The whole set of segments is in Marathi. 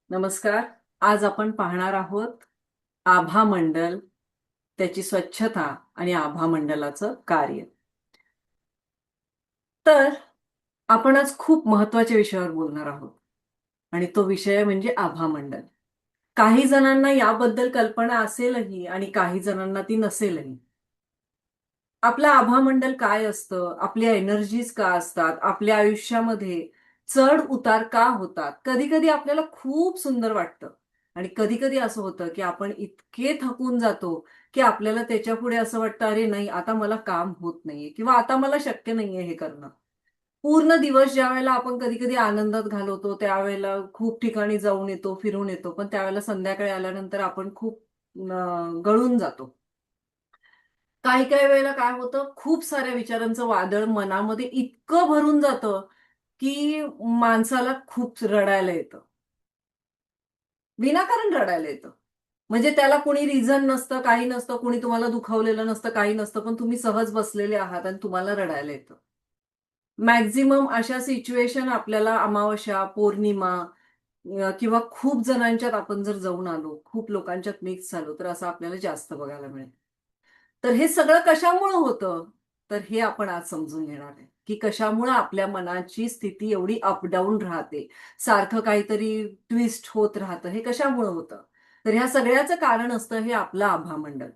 नमस्कार. आज आपण पाहणार आहोत आभामंडल, त्याची स्वच्छता आणि आभामंडलाचं कार्य. तर आपण आज खूप महत्वाच्या विषयावर बोलणार आहोत आणि तो विषय म्हणजे आभामंडल. काही जणांना याबद्दल कल्पना असेलही आणि काही जणांना ती नसेलही. आपलं आभामंडल काय असतं? आपल्या एनर्जीज का असतात? आपल्या आयुष्यामध्ये चढ उतार का होतात? कधी-कधी आपल्याला खूप सुंदर वाटतं आणि कधी-कधी असं होतं, की आपण इतके थकून जातो, की आपल्याला त्याच्यापुढे असं वाटतं, "अरे नाही, आता मला काम होत नाहीये किंवा आता मला शक्य नाहीये हे करणं." पूर्ण दिवस ज्यावेळेला आपण कधी-कधी आनंदात घालवतो, त्यावेळेला खूप ठिकाणी जाऊन येतो, फिरून येतो. पण त्यावेळेला संध्याकाळी आल्यानंतर आपण खूप गळून जातो. काही-काही वेळेला काय होतं, खूप साऱ्या विचारांचं वादळ मनामध्ये इतकं भरून जातं, की माणसाला खूप रडायला येतं. विनाकारण रडायला येतं. म्हणजे त्याला कोणी रिझन नसतं, काही नसतं, कोणी तुम्हाला दुखावलेलं नसतं, काही नसतं, पण तुम्ही सहज बसलेले आहात आणि तुम्हाला रडायला येतं. मॅक्सिमम अशा सिच्युएशन आपल्याला अमावास्या, पौर्णिमा किंवा खूप जणांच्यात आपण जर जाऊन आलो, खूप लोकांच्यात मिक्स झालो, तर असं आपल्याला जास्त बघायला मिळेल. तर हे सगळं कशामुळं होतं? तर हे आपण आज समजून घेणार आहे, की कशामुळं आपल्या मनाची स्थिती एवढी अप-डाऊन राहते. सारखं काहीतरी ट्विस्ट होत राहतं. हे कशामुळं होतं? तर ह्या सगळ्याचं कारण असतं हे आपलं आभामंडल.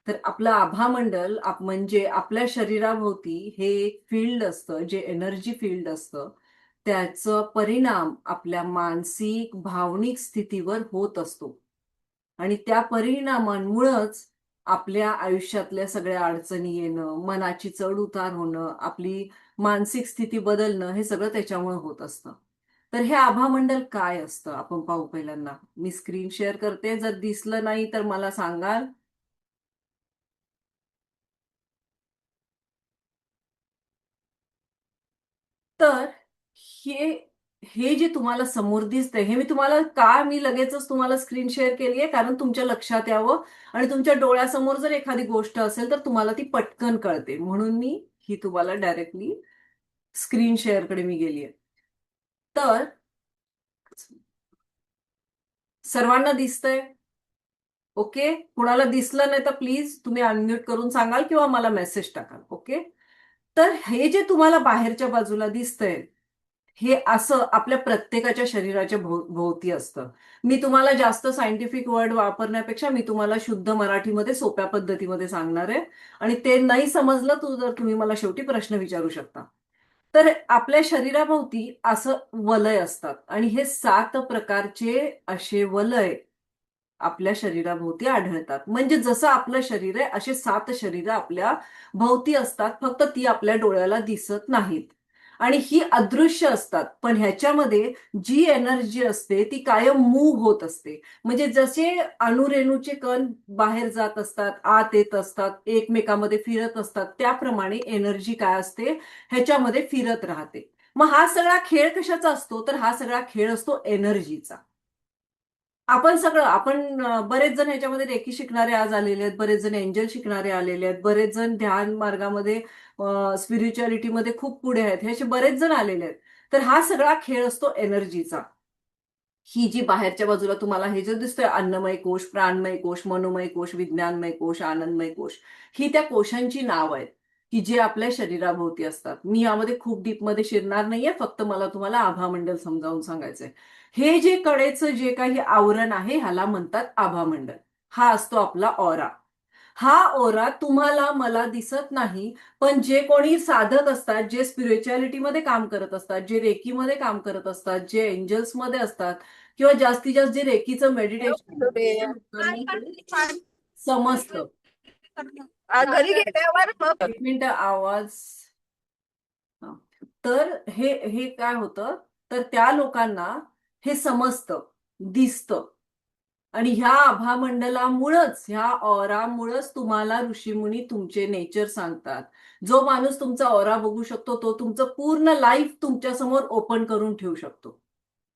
तर आपलं आभामंडल म्हणजे आपल्या शरीराभोवती हे एक फील्ड असतं, जे एनर्जी फील्ड असतं. त्याचा परिणाम आपल्या मानसिक, भावनिक स्थितीवर होत असतो. आणि त्या परिणामांमुळंच आपल्या आयुष्यातल्या सगळ्या अडचणी येणं, मनाची चढ-उतार होणं, आपली मानसिक स्थिती बदलणं, हे सगळं त्याच्यामुळं होत असतं. तर हे आभामंडल काय असतं? आपण पाहू पहिल्यांदा. मी स्क्रीन शेअर करते. जर दिसलं नाही तर मला सांगाल. तर हे हे जे तुम्हाला समोर दिसतंय, हे मी तुम्हाला मी लगेचच तुम्हाला स्क्रीन शेअर केली आहे, कारण तुमच्या लक्षात यावं आणि तुमच्या डोळ्यासमोर जर एखादी गोष्ट असेल, तर तुम्हाला ती पटकन कळते. म्हणून मी ही तुम्हाला डायरेक्टली स्क्रीन शेअरकडे मी गेली आहे. तर सर्वांना दिसतंय? ओके. कुणाला दिसलं नाही तर प्लीज तुम्ही अनम्यूट करून सांगाल किंवा मला मेसेज टाकाल. ओके. तर हे जे तुम्हाला बाहेरच्या बाजूला दिसतंय, हे असं आपल्या प्रत्येकाच्या शरीराच्या भोवती असतं. मी तुम्हाला जास्त सायंटिफिक वर्ड वापरण्यापेक्षा मी तुम्हाला शुद्ध मराठीमध्ये सोप्या पद्धतीमध्ये सांगणार आहे आणि ते नाही समजलं तर तुम्ही मला शेवटी प्रश्न विचारू शकता. तर आपल्या शरीराभोवती असं वलय असतात आणि हे 7 प्रकारचे असे वलय आपल्या शरीराभोवती आढळतात. म्हणजे जसं आपलं शरीर आहे, असे 7 शरीरं आपल्या भोवती असतात. फक्त ती आपल्या डोळ्याला दिसत नाहीत. आणि ही अदृश्य असतात. पण ह्याच्यामध्ये जी एनर्जी असते, ती कायम मूव्ह होत असते. म्हणजे जसे अणुरेणूचे कण बाहेर जात असतात, आत येत असतात, एकमेकांमध्ये फिरत असतात, त्याप्रमाणे एनर्जी काय असते, ह्याच्यामध्ये फिरत राहते. मग हा सगळा खेळ कशाचा असतो? तर हा सगळा खेळ असतो एनर्जीचा. बरेच जण ह्याच्यामध्ये रेकी शिकणारे आज आलेले आहेत. बरेच जण एंजल शिकणारे आलेले आहेत. बरेच जण ध्यान मार्गामध्ये स्पिरिच्युअलिटीमध्ये खूप पुढे आहेत. हे असे बरेच जण आलेले आहेत. तर हा सगळा खेळ असतो एनर्जीचा. ही जी बाहेरच्या बाजूला तुम्हाला हे जे दिसतंय अन्नमय कोश, प्राणमय कोश, मनोमय कोश, विज्ञानमय कोश, आनंदमय कोश, ही त्या कोशांची नाव आहेत, की जे आपल्या शरीराभोवती असतात. मी यामध्ये खूप डीपमध्ये शिरणार नाहीये. फक्त मला तुम्हाला आभामंडल समजावून सांगायचंय. हे जे कडेचं जे काही आवरण आहे, ह्याला म्हणतात आभामंडल. हा असतो आपला ऑरा. हा ओरा तुम्हाला मला दिसत नाही, पण जे कोणी साधक असतात, जे स्पिरिच्युअलिटीमध्ये काम करत असतात, जे रेकीमध्ये काम करत असतात, जे एंजल्समध्ये असतात किंवा जास्तीत जास्त जे रेकीचं मेडिटेशन लोकांना ते समजतं. घरी गेल्यावर मग एक मिनिट आवाज. हां. तर हे हे काय होतं, तर त्या लोकांना हे समजतं, दिसतं. आणि ह्या आभामंडलामुळंच, ह्या ऑरामुळंच तुम्हाला ऋषीमुनी तुमचे नेचर सांगतात. जो माणूस तुमचा ऑरा बघू शकतो, तो तुमचं पूर्ण लाईफ तुमच्यासमोर ओपन करून ठेवू शकतो.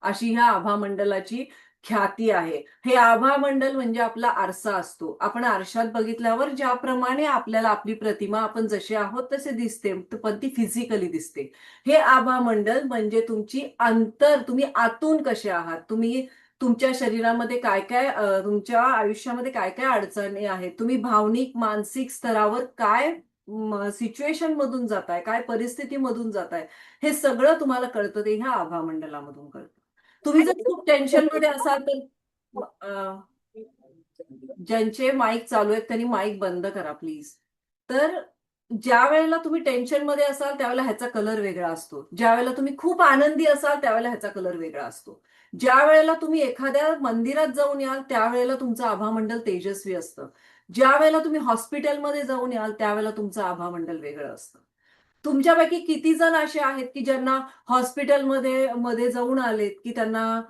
अशी ह्या आभामंडलाची ख्याती आहे. हे आभामंडल म्हणजे आपला आरसा असतो. आपण आरशात बघितल्यावर ज्याप्रमाणे आपल्याला आपली प्रतिमा आपण जसे आहोत तसे दिसते, पण ती फिजिकली दिसते. हे आभामंडल म्हणजे तुमची तुम्ही आतून कसे आहात, तुम्ही तुमच्या शरीरामध्ये काय काय तुमच्या आयुष्यामध्ये काय काय अडचणी आहेत, तुम्ही भावनिक मानसिक स्तरावर काय सिच्युएशन मधून जाताय, काय परिस्थितीमधून जाताय, हे सगळं तुम्हाला कळतं ते ह्या आभामंडलामधून कळतं. तुम्ही जर खूप टेन्शन मध्ये असाल तर अं, ज्यांचे माईक चालू आहेत त्यांनी माईक बंद करा प्लीज. तर ज्या वेळेला तुम्ही टेन्शन मध्ये असाल त्यावेळेला ह्याचा कलर वेगळा असतो. ज्या वेळेला तुम्ही खूप आनंदी असाल त्यावेळेला ह्याचा कलर वेगळा असतो. ज्या वेळेला तुम्ही एखाद्या मंदिरात जाऊन याल त्यावेळेला तुमचं आभामंडल तेजस्वी असतं. ज्या वेळेला तुम्ही हॉस्पिटलमध्ये जाऊन याल त्यावेळेला तुमचं आभामंडल वेगळं असतं. तुमच्यापैकी किती जण असे आहेत की ज्यांना हॉस्पिटलमध्ये मध्ये जाऊन आलेत की त्यांना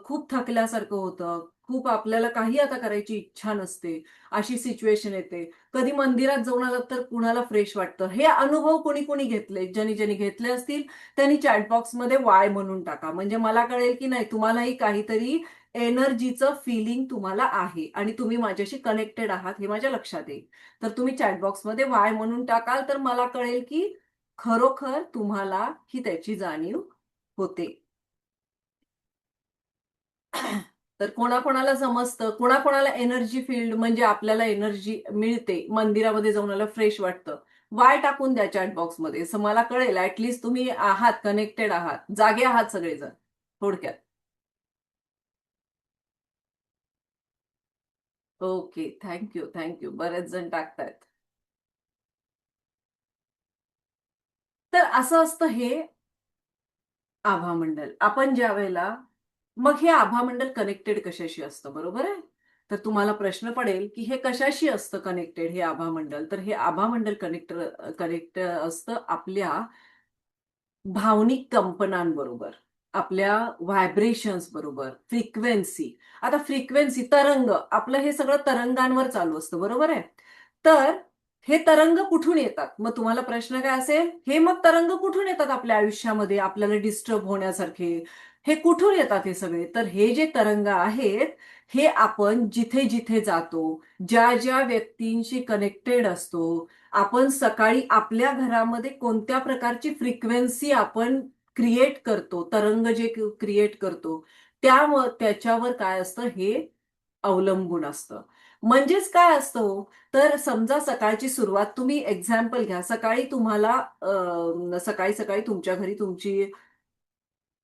खूप थकल्यासारखं होतं, खूप आपल्याला काही आता करायची इच्छा नसते, अशी सिच्युएशन येते. कधी मंदिरात जाऊन आलात तर कुणाला फ्रेश वाटतं. हे अनुभव कोणी कोणी घेतले, ज्यांनी ज्यांनी घेतले असतील त्यांनी चॅट बॉक्समध्ये वाय म्हणून टाका. म्हणजे मला कळेल की नाही तुम्हालाही काहीतरी एनर्जीचं फिलिंग तुम्हाला आहे आणि तुम्ही माझ्याशी कनेक्टेड आहात हे माझ्या लक्षात येईल. तर तुम्ही चॅट बॉक्समध्ये वाय म्हणून टाकाल तर मला कळेल की खरोखर तुम्हाला ही त्याची जाणीव होते. तर कोणाकोणाला समजतं, कोणाकोणाला एनर्जी फील्ड म्हणजे आपल्याला एनर्जी मिळते, मंदिरामध्ये जाऊन आलं फ्रेश वाटतं. वाय टाकून द्या चॅट बॉक्समध्ये, असं मला कळेल ऍटलीस्ट तुम्ही आहात, कनेक्टेड आहात, जागे आहात सगळेजण थोडक्यात. Okay, thank you thank you. बरेच जण टाकतायत. तर असं असतं हे आभामंडल. आपण ज्या वेळेला मग हे आभामंडल कनेक्टेड कशाशी असतं, बरोबर आहे? तर तुम्हाला प्रश्न पडेल, की हे कशाशी असतं कनेक्टेड हे आभामंडल? तर हे आभामंडल कनेक्ट असतं आपल्या भावनिक कंपनांबरोबर, आपल्या व्हायब्रेशन्स बरोबर, फ्रिक्वेन्सी. आता फ्रिक्वेन्सी, तरंग, आपलं हे सगळं तरंगांवर चालू असतं, बरोबर आहे? तर हे तरंग कुठून येतात? मग तुम्हाला प्रश्न काय असेल, हे मग तरंग कुठून येतात आपल्या आयुष्यामध्ये आपल्याला डिस्टर्ब होण्यासारखे? हे कुठून येतात हे सगळे? तर हे जे तरंग आहेत, हे आपण जिथे जिथे जातो, ज्या ज्या व्यक्तींशी कनेक्टेड असतो, आपण सकाळी आपल्या घरामध्ये कोणत्या प्रकारची फ्रिक्वेन्सी आपण क्रिएट करतो, तरंग जे क्रिएट करतो, त्याच्यावर काय असतं हे अवलंबून असतं. म्हणजेच काय असतं हो, तर समजा सकाळची सुरुवात तुम्ही एक्झाम्पल घ्या. सकाळी तुम्हाला सकाळी सकाळी तुमच्या घरी तुमची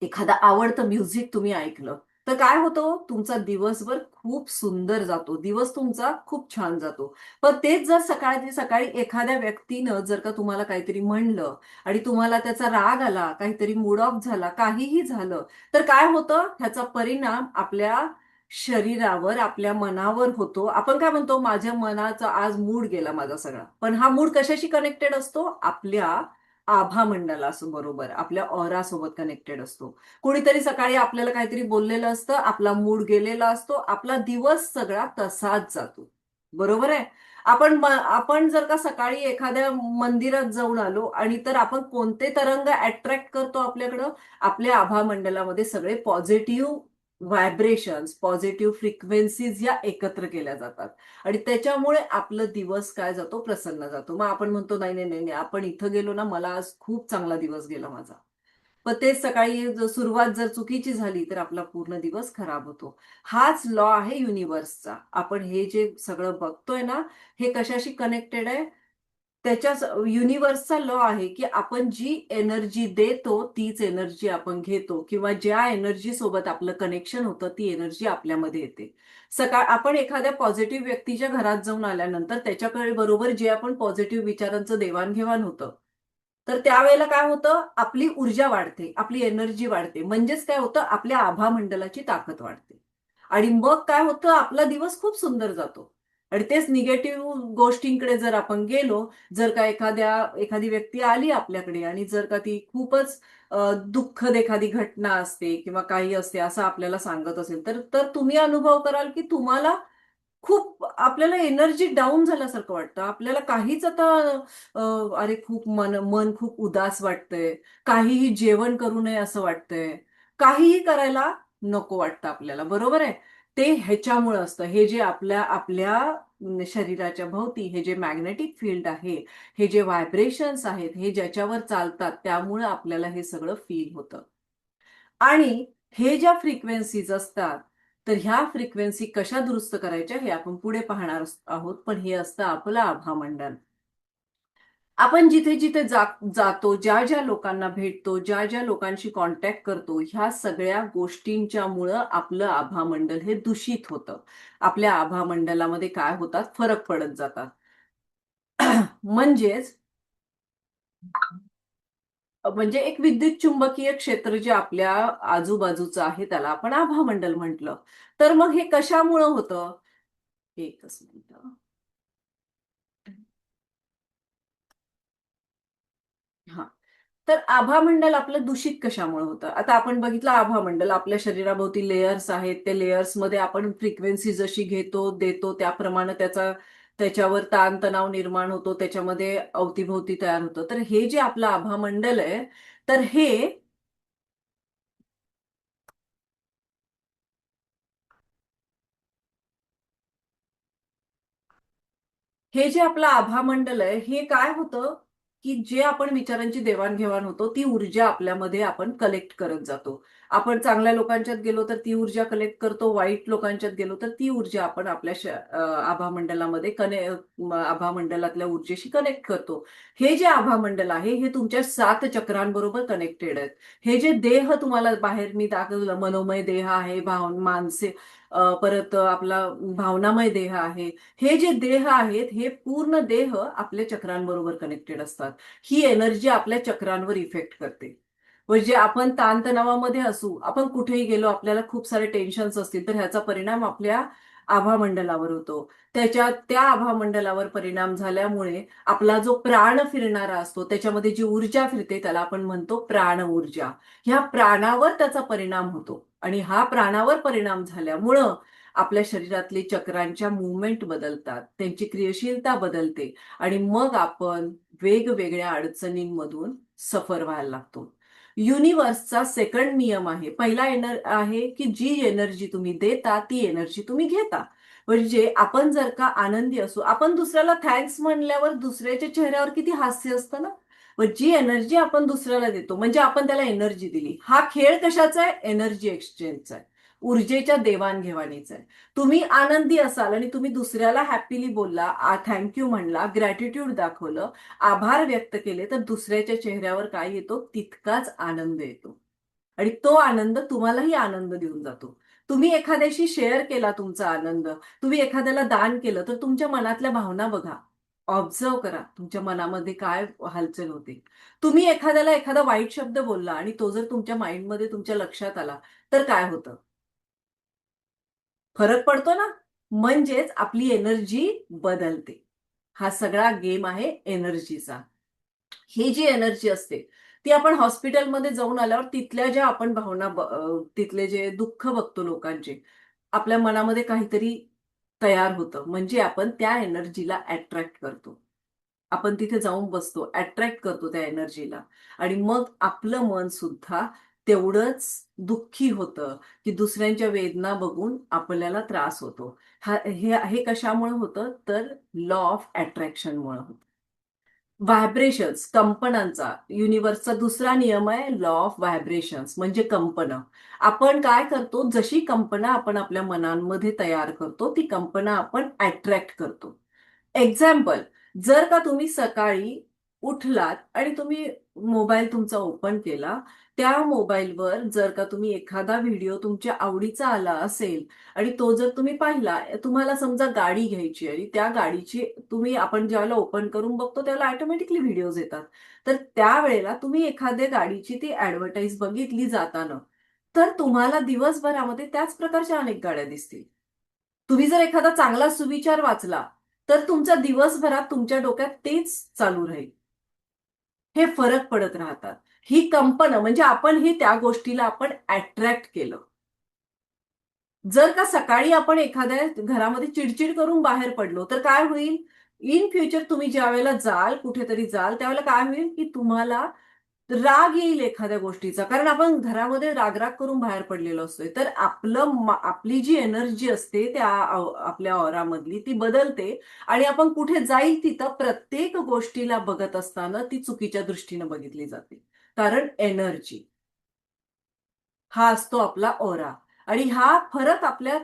एखादं आवडतं म्युझिक तुम्ही ऐकलं, तर काय होतं तुमचा दिवसभर खूप सुंदर जातो. दिवस तुमचा खूप छान जातो. पण तेच जर सकाळी सकाळी एखाद्या व्यक्तीनं जर का तुम्हाला काहीतरी म्हणलं आणि तुम्हाला त्याचा राग आला, काहीतरी मूड ऑफ झाला, काहीही झालं, तर काय होतं ह्याचा परिणाम आपल्या शरीरावर, आपल्या मनावर होतो. आपण काय म्हणतो, माझ्या मनाचा आज मूड गेला माझा सगळा. पण हा मूड कशाशी कनेक्टेड असतो? आपल्या बरोबर, आपल्या ऑरा सोबत कनेक्टेड असतो. कोणीतरी सकाळी आपल्याला काहीतरी बोललेलं असतं, आपला मूड गेलेला असतो, आपला दिवस सगळा तसाच जातो. बरोबर आहे? आपण जर का सकाळी एखाद्या मंदिरात जाऊन आलो आणि तर आपण कोणते तरंग अट्रॅक्ट करतो आपल्याकडं? आपल्या आभामंडलामध्ये सगळे पॉझिटिव्ह व्हायब्रेशन्स, पॉझिटिव्ह फ्रिक्वेन्सीज या एकत्र केल्या जातात. आणि त्याच्यामुळे आपलं दिवस काय जातो, प्रसन्न जातो. मग आपण म्हणतो नाही नाही नाही नाही, आपण इथं गेलो ना, मला आज खूप चांगला दिवस गेला माझा. पण तेच सकाळी सुरुवात जर चुकीची झाली तर आपला पूर्ण दिवस खराब होतो. हाच लॉ आहे युनिव्हर्सचा. आपण हे जे सगळं बघतोय ना, हे कशाशी कनेक्टेड आहे? त्याच्याच युनिव्हर्सचा लॉ आहे की आपण जी एनर्जी देतो तीच एनर्जी आपण घेतो, किंवा ज्या एनर्जी सोबत आपलं कनेक्शन होतं ती एनर्जी आपल्यामध्ये येते. आपण एखाद्या पॉझिटिव्ह व्यक्तीच्या घरात जाऊन आल्यानंतर त्याच्याकडे बरोबर जे आपण पॉझिटिव्ह विचारांचं देवाणघेवाण होतं, तर त्यावेळेला काय होतं, आपली ऊर्जा वाढते, आपली एनर्जी वाढते. म्हणजेच काय होतं, आपल्या आभामंडलाची ताकद वाढते. आणि मग काय होतं, आपला दिवस खूप सुंदर जातो. आणि तेच निगेटिव्ह गोष्टींकडे जर आपण गेलो, जर का एखादी व्यक्ती आली आपल्याकडे आणि जर का ती खूपच दुःखद एखादी घटना असते किंवा काही असते असं आपल्याला सांगत असेल, तर तर तुम्ही अनुभव कराल की तुम्हाला खूप आपल्याला एनर्जी डाऊन झाल्यासारखं वाटतं. आपल्याला काहीच आता अरे खूप मन मन खूप उदास वाटतंय. काहीही जेवण करू नये असं वाटतंय. काहीही करायला नको वाटतं आपल्याला, बरोबर आहे. ते ह्याच्यामुळं असतं. हे जे आपल्या आपल्या शरीराच्या भोवती हे जे मॅग्नेटिक फील्ड आहे, हे जे व्हायब्रेशन्स आहेत, हे ज्याच्यावर चालतात त्यामुळं आपल्याला हे सगळं फील होतं. आणि हे ज्या फ्रिक्वेन्सीज असतात, तर ह्या फ्रिक्वेन्सी कशा दुरुस्त करायच्या हे आपण पुढे पाहणार आहोत. पण हे असतं आपलं आभामंडल. आपण जिथे जिथे जातो, ज्या ज्या लोकांना भेटतो, ज्या ज्या लोकांशी कॉन्टॅक्ट करतो, ह्या सगळ्या गोष्टींच्या मुळे आपलं आभामंडल हे दूषित होतं. आपल्या आभामंडलामध्ये काय होतात, फरक पडत जातात. म्हणजेच म्हणजे एक विद्युत चुंबकीय क्षेत्र जे आपल्या आजूबाजूचं आहे त्याला आपण आभामंडल म्हटलं. तर मग हे कशामुळं होतं? एकच मिनिट. हा. तर आभामंडल आपलं दूषित कशामुळे होतं? आता आपण बघितलं आभामंडल आपल्या शरीराभोवती लेयर्स आहेत. त्या लेयर्समध्ये आपण फ्रिक्वेन्सी जशी घेतो, देतो त्याप्रमाणे त्याच्यावर ताणतणाव निर्माण होतो. त्याच्यामध्ये अवतीभोवती तयार होतं. तर हे जे आपलं आभामंडल आहे, तर हे जे आपलं आभामंडल आहे, हे काय होतं, की जे आपण विचारांची देवाणघेवाण होतो, ती ऊर्जा आपल्यामध्ये आपण कलेक्ट करत जातो. आपण चांगल्या लोकांच्यात गेलो तर ती ऊर्जा कलेक्ट करतो, वाईट लोकांच्यात गेलो तर ती ऊर्जा आपण आपल्या आभामंडलामध्ये आभामंडलातल्या ऊर्जेशी कनेक्ट करतो. हे जे आभामंडल आहे, हे तुमच्या 7 चक्रांबरोबर कनेक्टेड आहेत. हे जे देह तुम्हाला बाहेर मी दाखवलं, मनोमय देह आहे, परत आपला भावनामय देह आहे. हे जे देह आहेत, हे पूर्ण देह आपल्या चक्रांबरोबर कनेक्टेड असतात. ही एनर्जी आपल्या चक्रांवर इफेक्ट करते. म्हणजे आपण ताणतणावामध्ये असू, आपण कुठेही गेलो, आपल्याला खूप सारे टेन्शन्स असतील, तर ह्याचा परिणाम आपल्या आभामंडलावर होतो. त्या आभामंडलावर परिणाम झाल्यामुळे आपला जो प्राण फिरणारा असतो, त्याच्यामध्ये जी ऊर्जा फिरते त्याला आपण म्हणतो प्राण ऊर्जा. ह्या प्राणावर त्याचा परिणाम होतो. आणि हा प्राणावर परिणाम झाल्यामुळं आपल्या शरीरातले चक्रांच्या मुवमेंट बदलतात, त्यांची क्रियाशीलता बदलते आणि मग आपण वेगवेगळ्या अडचणींमधून सफर व्हायला लागतो. युनिव्हर्सचा सेकंड नियम आहे. पहिला आहे की जी एनर्जी तुम्ही देता ती एनर्जी तुम्ही घेता. म्हणजे आपण जर का आनंदी असू, आपण दुसऱ्याला थँक्स म्हणल्यावर दुसऱ्याच्या चेहऱ्यावर किती हास्य असतं ना. मग जी एनर्जी आपण दुसऱ्याला देतो म्हणजे आपण त्याला एनर्जी दिली. हा खेळ कशाचा आहे? एनर्जी एक्सचेंजचा आहे, ऊर्जेच्या देवाणघेवाणीचा आहे. तुम्ही आनंदी असाल आणि तुम्ही दुसऱ्याला हॅपीली बोलला, थँक्यू म्हणला, ग्रॅटिट्यूड दाखवलं, आभार व्यक्त केले, तर दुसऱ्याच्या चेहऱ्यावर काय येतो? तितकाच आनंद येतो. आणि तो आनंद तुम्हालाही आनंद देऊन जातो. तुम्ही एखाद्याशी शेअर केला तुमचा आनंद, तुम्ही एखाद्याला दान केलं, तर तुमच्या मनातल्या भावना बघा. ऑब्झर्व करा तुमच्या मनामध्ये काय हालचाल होते. तुम्ही एखाद्याला एखादा वाईट शब्द बोलला आणि तो जर तुमच्या माइंडमध्ये तुमच्या लक्षात आला, तर काय होतं? फरक पडतो ना. म्हणजेच आपली एनर्जी बदलते. हा सगळा गेम आहे एनर्जीचा. ही जी एनर्जी असते ती आपण हॉस्पिटलमध्ये जाऊन आल्यावर तिथल्या ज्या आपण तिथले जे दुःख बघतो लोकांचे, आपल्या मनामध्ये काहीतरी तयार होतं. म्हणजे आपण त्या एनर्जीला अट्रॅक्ट करतो. आपण तिथे जाऊन बसतो, अट्रॅक्ट करतो त्या एनर्जीला आणि मग आपलं मन सुद्धा तेवढंच दुःखी होतं, की दुसऱ्यांच्या वेदना बघून आपल्याला त्रास होतो. हे कशामुळे होतं? तर लॉ ऑफ अट्रॅक्शनमुळे होतं. व्हायब्रेशन्स, कंपनांचा, युनिव्हर्सचा दुसरा नियम आहे लॉ ऑफ व्हायब्रेशन्स म्हणजे कंपनं. आपण काय करतो, जशी कंपना आपण आपल्या मनांमध्ये तयार करतो, ती कंपना आपण अट्रॅक्ट करतो. एक्झाम्पल, जर का तुम्ही सकाळी उठलात आणि तुम्ही मोबाईल तुमचा ओपन केला, त्या मोबाईलवर जर का तुम्ही एखादा व्हिडिओ तुमच्या आवडीचा आला असेल आणि तो जर तुम्ही पाहिला, तुम्हाला समजा गाडी घ्यायची आणि त्या गाडीची आपण ज्यावेळेला ओपन करून बघतो त्यावेळेला ऑटोमॅटिकली व्हिडिओज येतात. तर त्यावेळेला तुम्ही एखाद्या गाडीची ती ऍडव्हर्टाईज बघितली जाताना, तर तुम्हाला दिवसभरामध्ये त्याच प्रकारच्या अनेक गाड्या दिसतील. तुम्ही जर एखादा चांगला सुविचार वाचला, तर तुमच्या दिवसभरात तुमच्या डोक्यात तेच चालू राहील. हे फरक पडत राहतात. ही कंपन म्हणजे आपण ही त्या गोष्टीला आपण अट्रॅक्ट केलं. जर का सकाळी आपण एखाद्या घरामध्ये चिडचिड करून बाहेर पडलो, तर काय होईल? इन फ्युचर तुम्ही ज्यावेळेला कुठेतरी जाल, त्यावेळेला काय होईल, की तुम्हाला राग येईल एखाद्या गोष्टीचा, कारण आपण घरामध्ये रागराग करून बाहेर पडलेलो असतोय, तर आपली जी एनर्जी असते त्या आपल्या ऑरामधली ती बदलते, आणि आपण कुठे जाईल तिथं प्रत्येक गोष्टीला बघत असताना ती चुकीच्या दृष्टीने बघितली जाते. कारण एनर्जी हा असतो आपला ऑरा, आणि हा फरक आपल्या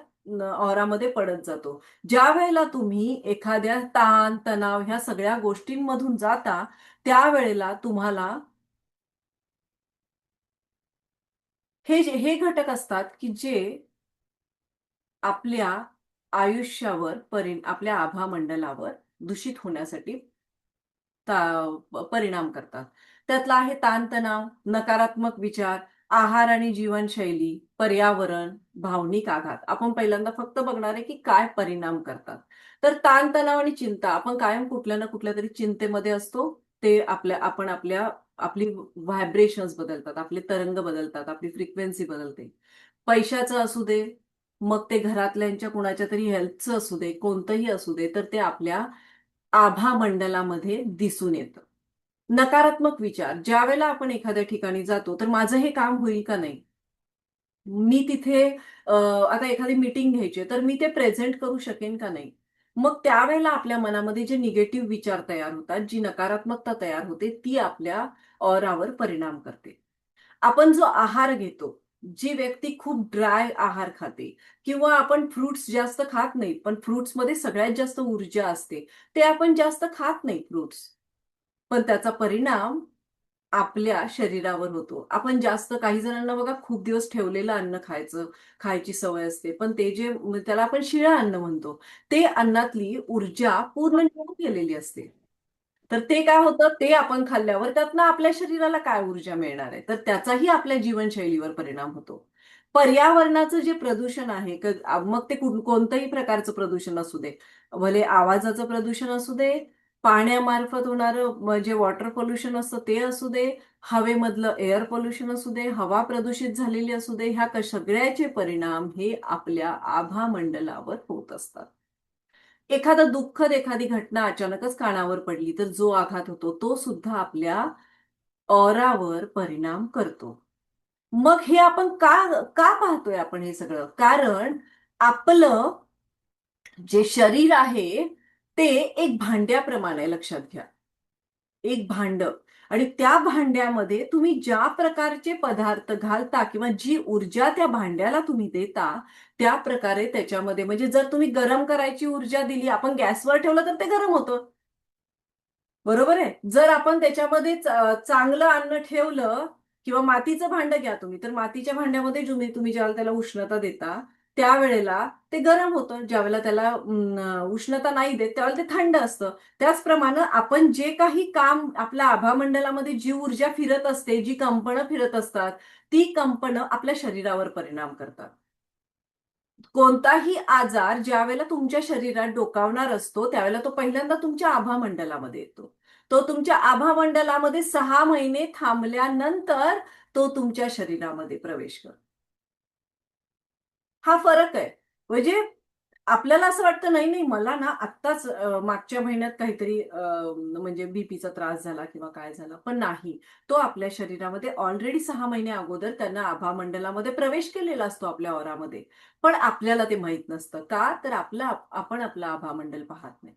ऑरामध्ये पडत जातो. ज्या वेळेला तुम्ही एखाद्या ताण तणाव ह्या सगळ्या गोष्टींमधून जाता, त्यावेळेला तुम्हाला हे घटक असतात की जे आपल्या आयुष्यावर आपल्या आभामंडलावर दूषित होण्यासाठी परिणाम करतात. त्यातला आहे ताणतणाव, नकारात्मक विचार, आहार आणि जीवनशैली, पर्यावरण, भावनिक आघात. आपण पहिल्यांदा फक्त बघणार आहे की काय परिणाम करतात. तर ताणतणाव आणि चिंता, आपण कायम कुठल्या ना कुठल्या तरी चिंतेमध्ये असतो. ते आपली व्हायब्रेशन्स बदलतात, आपले तरंग बदलतात, आपली फ्रिक्वेन्सी बदलते. पैशाचं असू दे, मग ते घरातल्यांच्या कुणाच्या तरी हेल्थचं असू दे, कोणतंही असू दे, तर ते आपल्या आभा मंडलामध्ये दिसून येतं. नकारात्मक विचार, ज्या वेळेला आपण एखाद्या ठिकाणी जातो, तर माझं हे काम होईल का नाही, मी तिथे आता एखादी मीटिंग घ्यायची आहे, तर मी ते प्रेझेंट करू शकेन का नाही. मग त्यावेळेला आपल्या मनामध्ये जे निगेटिव्ह विचार तयार होतात, जी नकारात्मकता तयार होते, ती आपल्या ऑरावर परिणाम करते. आपण जो आहार घेतो, जी व्यक्ती खूप ड्राय आहार खाते, किंवा आपण फ्रुट्स जास्त खात नाही, पण फ्रुट्समध्ये सगळ्यात जास्त ऊर्जा असते, ते आपण जास्त खात नाही फ्रुट्स, पण त्याचा परिणाम आपल्या शरीरावर होतो. आपण जास्त, काही जणांना बघा खूप दिवस ठेवलेलं अन्न खायची सवय असते, पण ते जे त्याला आपण शिळं अन्न म्हणतो, ते अन्नातली ऊर्जा पूर्ण निघून गेलेली असते. तर ते काय होतं, ते आपण खाल्ल्यावर त्यातनं आपल्या शरीराला काय ऊर्जा मिळणार आहे, तर त्याचाही आपल्या जीवनशैलीवर परिणाम होतो. पर्यावरणाचं जे प्रदूषण आहे, मग ते कोणत्याही प्रकारचं प्रदूषण असू दे, भले आवाजाचं प्रदूषण असू दे, पाण्यामार्फत होणारं म्हणजे वॉटर पोल्युशन असतं ते असू दे, हवेमधलं एअर पोल्युशन असू दे, हवा प्रदूषित झालेली असू दे, ह्या सगळ्याचे परिणाम हे आपल्या आभामंडलावर होत असतात. एखादी घटना अचानकच कानावर पडली, तर जो आघात होतो तो सुद्धा आपल्या ऑरावर परिणाम करतो. मग हे आपण का का पाहतोय आपण हे सगळं? कारण आपलं जे शरीर आहे ते एक भांड्याप्रमाणे आहे, लक्षात घ्या. एक भांड, आणि त्या भांड्यामध्ये तुम्ही ज्या प्रकारचे पदार्थ घालता किंवा जी ऊर्जा त्या भांड्याला तुम्ही देता, त्या प्रकारे त्याच्यामध्ये, म्हणजे जर तुम्ही गरम करायची ऊर्जा दिली, आपण गॅसवर ठेवलं तर ते गरम होतं. बरोबर आहे. जर आपण त्याच्यामध्ये चांगलं अन्न ठेवलं, किंवा मातीचं भांड घ्या तुम्ही, तर मातीच्या भांड्यामध्ये तुम्ही ज्यावेळेला त्याला उष्णता देता, त्यावेळेला ते गरम होतं. ज्यावेळेला त्याला उष्णता नाही देत, त्यावेळेला ते थंड असतं. त्याचप्रमाणे आपण जे काही काम आपल्या आभामंडलामध्ये जी ऊर्जा फिरत असते, जी कंपनं फिरत असतात, ती कंपनं आपल्या शरीरावर परिणाम करतात. कोणताही आजार ज्यावेळेला तुमच्या शरीरात डोकावणार असतो, त्यावेळेला तो पहिल्यांदा तुमच्या आभामंडलामध्ये येतो. तो तुमच्या आभामंडलामध्ये 6 महिने थांबल्यानंतर तो तुमच्या शरीरामध्ये प्रवेश करतो. हा फरक आहे. म्हणजे आपल्याला असं वाटतं, नाही नाही, मला ना आत्ताच मागच्या महिन्यात काहीतरी म्हणजे बीपीचा त्रास झाला किंवा काय झालं, पण नाही. तो आपल्या शरीरामध्ये ऑलरेडी 6 महिने अगोदर त्यांना आभामंडलामध्ये प्रवेश केलेला असतो, आपल्या ऑरामध्ये. पण आपल्याला ते माहित नसतं. का? तर आपण आपलं आभामंडल पाहत नाही.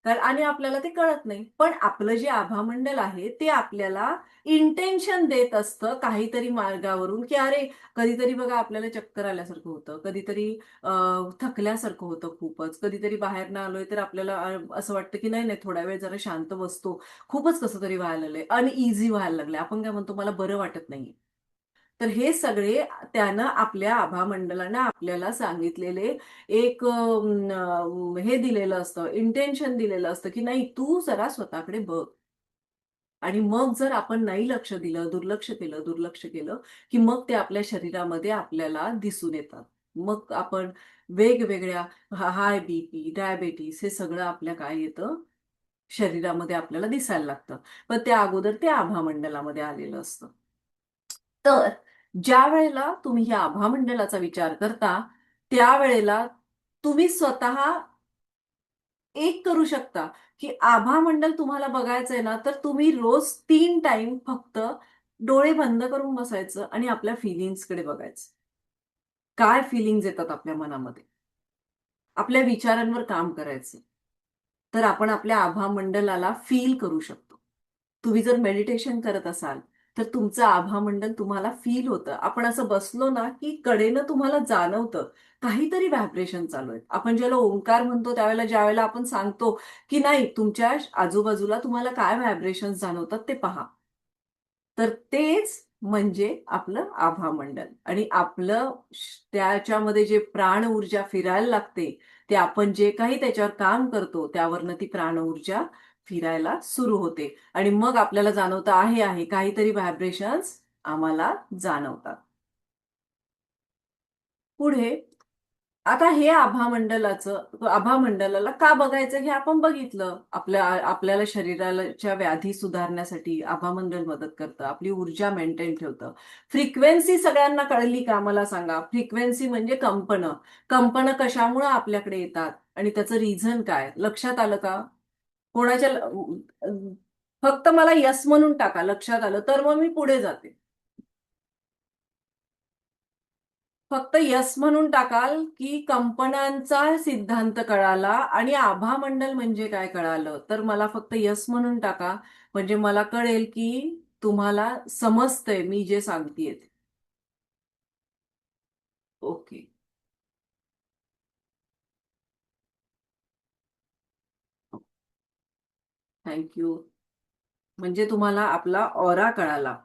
तर आणि आपल्याला ते कळत नाही. पण आपलं जे आभामंडल आहे, ते आपल्याला इंटेन्शन देत असतं काहीतरी मार्गावरून, की अरे, कधीतरी बघा आपल्याला चक्कर आल्यासारखं होतं, कधीतरी थकल्यासारखं होतं खूपच, कधीतरी बाहेर ना आलोय तर आपल्याला असं वाटतं की नाही नाही, थोडा वेळ जरा शांत बसतो. खूपच कसं तरी व्हायला लागलंय, अनइझी व्हायला लागलंय. आपण काय म्हणतो, मला बरं वाटत नाहीये. तर हे सगळे त्यानं आपल्या आभामंडलानं आपल्याला सांगितलेले एक हे दिलेलं असतं, इंटेन्शन दिलेलं असतं, की नाही, तू जरा स्वतःकडे बघ. आणि मग जर आपण नाही लक्ष दिलं, दुर्लक्ष केलं, की मग ते आपल्या शरीरामध्ये आपल्याला दिसून येतात. मग आपण वेगवेगळ्या हाय बीपी, डायबिटीस, हे सगळं आपल्या काय येतं, शरीरामध्ये आपल्याला दिसायला लागतं. पण त्या अगोदर ते आभामंडलामध्ये आलेलं असतं. तर ज्या वेळेला तुम्ही या आभामंडलाचा विचार करता, त्यावेळेला तुम्ही स्वतः एक करू शकता, की आभा मंडल तुम्हाला बघायचंय ना, तर तुम्ही रोज 3 टाइम फक्त डोळे बंद करून बसायचं आणि आपल्या फीलिंग्सकडे बघायचं. काय फीलिंग्ज येतात आपल्या मनामध्ये? आपल्या विचारांवर काम करायचं. तर आपण आपल्या आभा मंडलाला फील करू शकतो. तुम्ही जर मेडिटेशन करत असाल, तर तुमचं आभा मंडल तुम्हाला फील होतं. आपण असं बसलो ना, की कडेनं तुम्हाला जाणवतं, काहीतरी व्हायब्रेशन चालू आहे. आपण ज्याला ओंकार म्हणतो, त्यावेळेला ज्यावेळेला आपण सांगतो, की नाही तुमच्या आजूबाजूला तुम्हाला काय व्हायब्रेशन्स जाणवतात ते पहा. तर तेच म्हणजे आपलं आभा मंडल आणि आपलं त्याच्यामध्ये जे प्राण ऊर्जा फिरायला लागते, ते आपण जे काही त्याच्यावर काम करतो, त्यावरनं ती प्राण ऊर्जा फिरायला सुरू होते आणि मग आपल्याला जाणवतं आहे काहीतरी व्हायब्रेशन्स आम्हाला जाणवतात. पुढे आता हे आभामंडलाला का बघायचं हे आपण बघितलं. आपल्याला शरीराच्या व्याधी सुधारण्यासाठी आभामंडल मदत करतं. आपली ऊर्जा मेंटेन ठेवतं. फ्रिक्वेन्सी सगळ्यांना कळली का मला सांगा? फ्रिक्वेन्सी म्हणजे कंपनं. कंपनं कशामुळं आपल्याकडे येतात आणि त्याचं रिझन काय? लक्षात आलं का? कोणाच्या फक्त मला यस म्हणून टाका. लक्षात आलं तर मग मी पुढे जाते. फक्त यस म्हणून टाकाल, की कंपन्यांचा सिद्धांत कळाला आणि आभामंडल म्हणजे काय कळालं. तर मला फक्त यस म्हणून टाका. म्हणजे मला कळेल, की तुम्हाला समजतंय मी जे सांगतेय ते. ओके. Thank you. म्हणजे तुम्हाला आपला ऑरा कळाला.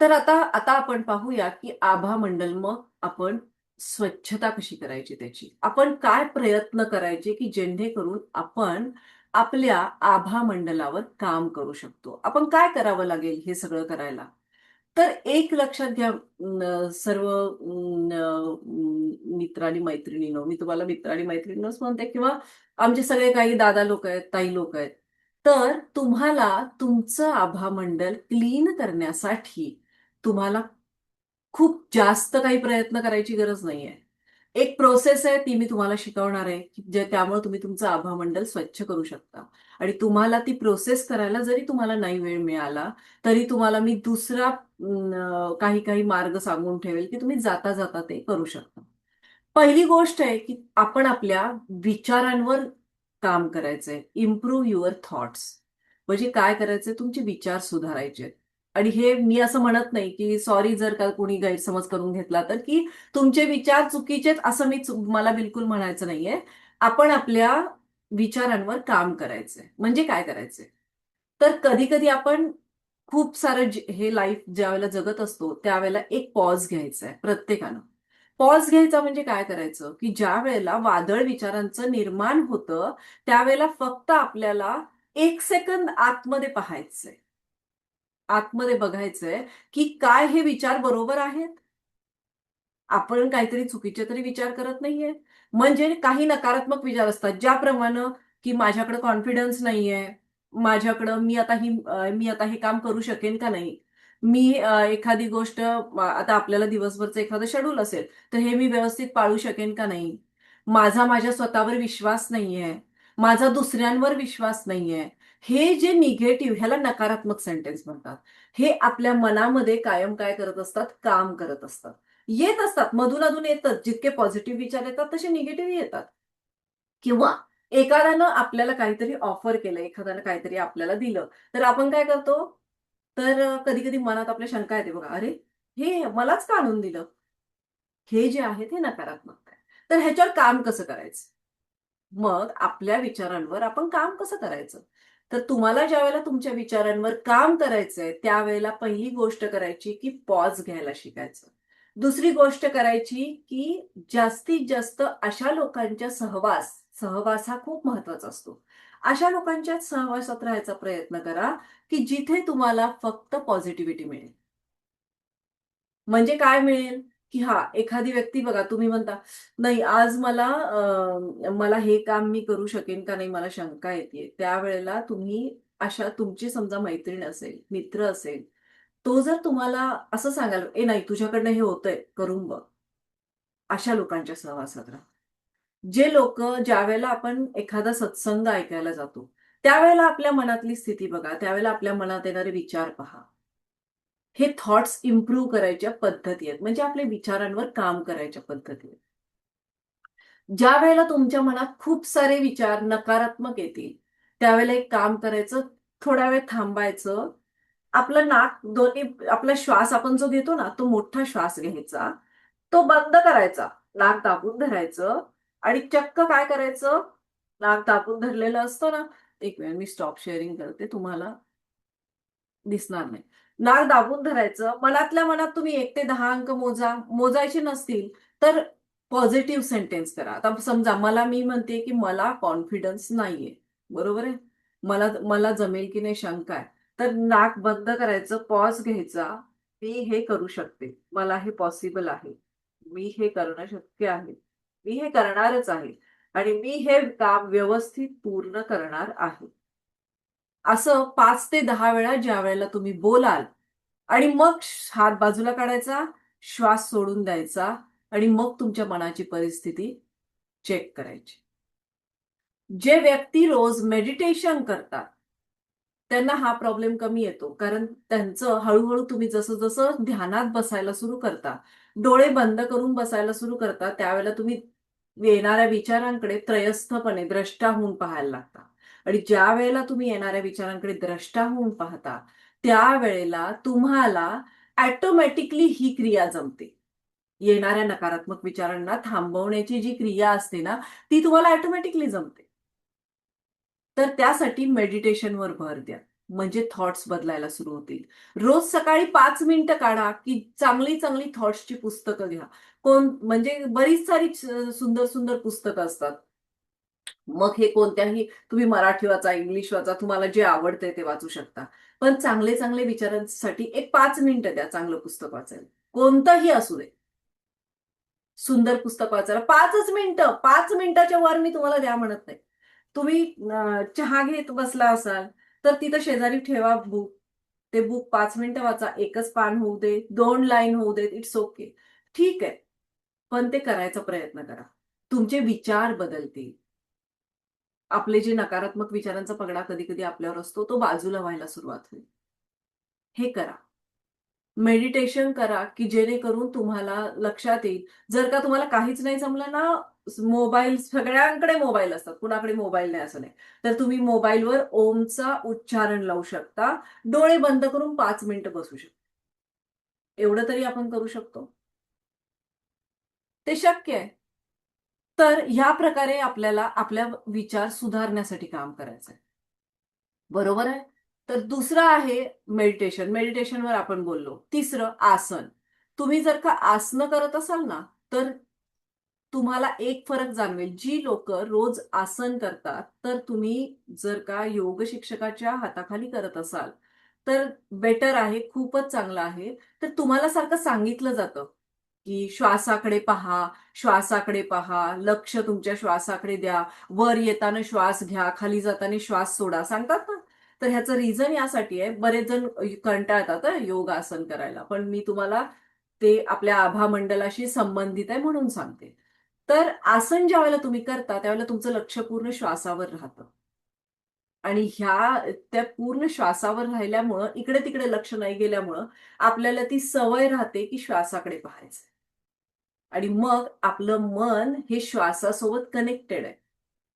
तर आता आता आपण पाहूया, की आभामंडल मग आपण स्वच्छता कशी करायची त्याची? आपण काय प्रयत्न करायचे, की जेणेकरून आपण आपल्या आभामंडलावर काम करू शकतो? आपण काय करावं लागेल हे सगळं करायला? तर एक लक्षात घ्या सर्व मित्र आणि मैत्रिणींनो, मी तुम्हाला मित्र आणि मैत्रिणींनोच म्हणते किंवा आमचे सगळे काही दादा लोक आहेत, ताई लोक आहेत. तर तुम्हाला तुमचं आभामंडल क्लीन करण्यासाठी तुम्हाला खूप जास्त काही प्रयत्न करायची गरज नाहीये. एक प्रोसेस आहे ती मी तुम्हाला शिकवणार आहे, की जे त्यामुळे तुम्ही तुमचं आभामंडल स्वच्छ करू शकता. आणि तुम्हाला ती प्रोसेस करायला जरी तुम्हाला नाही वेळ मिळाला, तरी तुम्हाला मी दुसरा काही काही मार्ग सांगून ठेवेल, की तुम्ही जाता जाता ते करू शकता. पहिली गोष्ट आहे, की आपण आपल्या विचारांवर काम करायचंय. Improve your thoughts. म्हणजे काय करायचंय, तुमचे विचार सुधारायचे. आणि हे मी असं म्हणत नाही, की सॉरी जर का कोणी गैरसमज करून घेतला तर, की तुमचे विचार चुकीचेच असं मला बिलकुल म्हणायचं नाहीये. आपण आपल्या विचारांवर काम करायचंय. म्हणजे काय करायचंय? तर कधी-कधी आपण खूप सारं हे लाईफ ज्यावेळेला जगत असतो, त्यावेळेला एक पॉज घ्यायचा आहे प्रत्येकानं. पॉज घ्यायचा म्हणजे काय करायचं, की ज्या वेळेला वादळ विचारांचं निर्माण होतं, त्यावेळेला फक्त आपल्याला 1 सेकंद आतमध्ये पाहायचंय. आतमध्ये बघायचंय, की काय हे विचार बरोबर आहेत? आपण काहीतरी चुकीचे तरी विचार करत नाहीये. म्हणजे काही नकारात्मक विचार असतात, ज्याप्रमाणे की माझ्याकडे कॉन्फिडन्स नाहीये. मी आता हे काम करू शकेन का नाही? एखादी गोष्ट आता आपल्याला दिवसभरचं एखादं शेड्यूल असेल, तर हे मी व्यवस्थित पाळू शकेन का नाही? माझा स्वतःवर विश्वास नाहीये. माझा दुसऱ्यांवर विश्वास नाहीये. हे जे निगेटिव्ह ह्याला नकारात्मक सेंटेन्स म्हणतात. हे आपल्या मनामध्ये कायम काय करत असतात? काम करत असतात. येत असतात, मधून-अधून येतात. जितके पॉझिटिव्ह विचार येतात, तसे निगेटिव्ह येतात. किंवा एखाद्यानं आपल्याला काहीतरी ऑफर केलं, एखाद्यानं काहीतरी आपल्याला दिलं, तर आपण काय करतो? तर कधी-कधी मनात आपल्या शंका येते बघा, "अरे, हे मलाच का आणून दिलं?" हे जे आहे ते नकारात्मक आहे. तर ह्याच्यावर काम कसं करायचं? मग आपल्या विचारांवर आपण काम कसं करायचं? तर तुम्हाला ज्यावेळेला तुमच्या विचारांवर काम करायचंय, त्यावेळेला पहिली गोष्ट करायची, की पॉज घ्यायला शिकायचं. दुसरी गोष्ट करायची, की जास्तीत जास्त अशा लोकांच्या सहवास हा खूप महत्वाचा असतो. अशा लोकांच्या सहवासात राहायचा प्रयत्न करा, की जिथे तुम्हाला फक्त पॉझिटिव्हिटी मिळेल. म्हणजे काय मिळेल, की हां, एखादी व्यक्ती बघा तुम्ही म्हणता, "नाही आज मला हे काम मी करू शकेन का नाही मला शंका येतेय." त्यावेळेला तुम्ही अशा तुमची समजा मैत्रीण असेल, मित्र असेल, तो जर तुम्हाला असं सांगाल, "ए नाही तुझ्याकडनं हे होतंय, करून बघ." अशा लोकांच्या सहवासात राहा. जे लोक ज्या वेळेला आपण एखादा सत्संग ऐकायला जातो त्यावेळेला आपल्या मनातली स्थिती बघा, त्यावेळेला आपल्या मनात येणारे विचार पहा. हे थॉट्स इम्प्रूव्ह करायच्या पद्धती आहेत, म्हणजे आपल्या विचारांवर काम करायच्या पद्धती आहेत. ज्या वेळेला तुमच्या मनात खूप सारे विचार नकारात्मक येतील त्यावेळेला एक काम करायचं, थोडा वेळ थांबायचं. आपलं नाक दोन्ही, आपला श्वास आपण जो घेतो ना तो मोठा श्वास घ्यायचा, तो बंद करायचा, नाक दाबून धरायचं आणि चक्क काय करायचं, नाक दाबून धरलेलं असतं ना. एक वेळ मी स्टॉप शेअरिंग करते, तुम्हाला दिसणार नाही. नाक दाबून धरायचं. मनातल्या मनात तुम्ही 1 ते 10 अंक मोजा. मोजायचे नसतील तर पॉझिटिव्ह सेंटेन्स करा. आता समजा मी म्हणते की मला कॉन्फिडन्स नाहीये. बरोबर आहे? मला मला जमेल की नाही शंका आहे. तर नाक बंद करायचं, पॉज घ्यायचा. मी हे करू शकते. मला हे पॉसिबल आहे. मी हे करणं शक्य आहे. मी हे करणारच आहे आणि मी हे काम व्यवस्थित पूर्ण करणार आहे. असं 5 ते 10 वेळा ज्यावेळेला तुम्ही बोलाल आणि मग हात बाजूला काढायचा, श्वास सोडून द्यायचा आणि मग तुमच्या मनाची परिस्थिती चेक करायची. जे व्यक्ती रोज मेडिटेशन करतात, त्यांना हा प्रॉब्लेम कमी येतो. कारण त्यांचं हळू तुम्ही जसं-जसं ध्यानात बसायला सुरू करता, डोळे बंद करून बसायला सुरू करता, त्यावेळेला तुम्ही येणाऱ्या विचारांकडे त्रयस्थपणे द्रष्टा होऊन पाहायला लागता. आणि ज्यावेळेला तुम्ही येणाऱ्या विचारांकडे द्रष्टा होऊन पाहता, त्यावेळेला तुम्हाला ऑटोमॅटिकली ही क्रिया जमते. येणाऱ्या नकारात्मक विचारांना थांबवण्याची जी क्रिया असते ना, ती तुम्हाला ऑटोमॅटिकली जमते. तर त्यासाठी मेडिटेशनवर भर द्या. म्हणजे थॉट्स बदलायला सुरू होतील. रोज सकाळी 5 मिनिटं काढा, की चांगली-चांगली थॉट्सची पुस्तकं घ्या. म्हणजे बरीच सारी सुंदर-सुंदर पुस्तकं असतात. मग हे कोणत्याही, तुम्ही मराठी वाचा, इंग्लिश वाचा, तुम्हाला जे आवडतंय ते वाचू शकता. पण चांगले-चांगले विचारांसाठी एक 5 मिनिटं द्या चांगलं पुस्तक वाचायला. कोणतंही असू दे. सुंदर पुस्तक वाचायला 5च मिनिटं, 5 मिनिटाच्या वर मी तुम्हाला द्या म्हणत नाही. तुम्ही चहा घेत बसला असाल, तर तिथं शेजारी ठेवा बुक. ते बुक 5 मिनिटं वाचा. एकच पान होऊ दे, 2 लाईन होऊ देत, इट्स ओके. ठीक आहे. पण ते करायचा प्रयत्न करा. तुमचे विचार बदलतील. आपले जे नकारात्मक विचारांचा पगडा कधी-कधी आपल्यावर असतो, तो बाजूला व्हायला सुरुवात होईल. हे करा. मेडिटेशन करा, की जेणेकरून तुम्हाला लक्षात येईल. जर का तुम्हाला काहीच नाही जमलं ना, मोबाईल, सगळ्यांकडे मोबाईल असतात. कुणाकडे मोबाईल नाही असं नाही. तर तुम्ही मोबाईलवर ओमचा उच्चारण लावू शकता. डोळे बंद करून 5 मिनिटं बसू शकता. एवढं तरी आपण करू शकतो. ते शक्य आहे. तर ह्या प्रकारे आपल्याला आपल्या विचार सुधारण्यासाठी काम करायचंय. बरोबर आहे? तर दुसरं आहे मेडिटेशन. मेडिटेशनवर आपण बोललो. तिसरं आसन. तुम्ही जर का आसनं करत असाल ना, तर तुम्हाला एक फरक जाणवेल. जी लोकं रोज आसन करतात, तर तुम्ही जर का योग शिक्षकाच्या हाताखाली करत असाल, तर बेटर आहे, खूपच चांगलं आहे. तर तुम्हाला सारखं सांगितलं जातं, की श्वासाकडे पहा, श्वासाकडे पहा, लक्ष तुमच्या श्वासाकडे द्या, वर येताना श्वास घ्या, खाली जाताना श्वास सोडा, सांगतात ना? तर ह्याचं रिझन यासाठी आहे, बरेच जण कंटाळतात योग आसन करायला. पण मी तुम्हाला ते आपल्या आभामंडलाशी संबंधित आहे म्हणून सांगते. तर आसन ज्यावेळेला तुम्ही करता, त्यावेळेला तुमचं लक्ष पूर्ण श्वासावर राहतं. आणि त्या पूर्ण श्वासावर राहिल्यामुळं, इकडे-तिकडे लक्ष नाही गेल्यामुळं, आपल्याला ती सवय राहते, की श्वासाकडे पाहायचं. आणि मग आपलं मन हे श्वासासोबत कनेक्टेड आहे.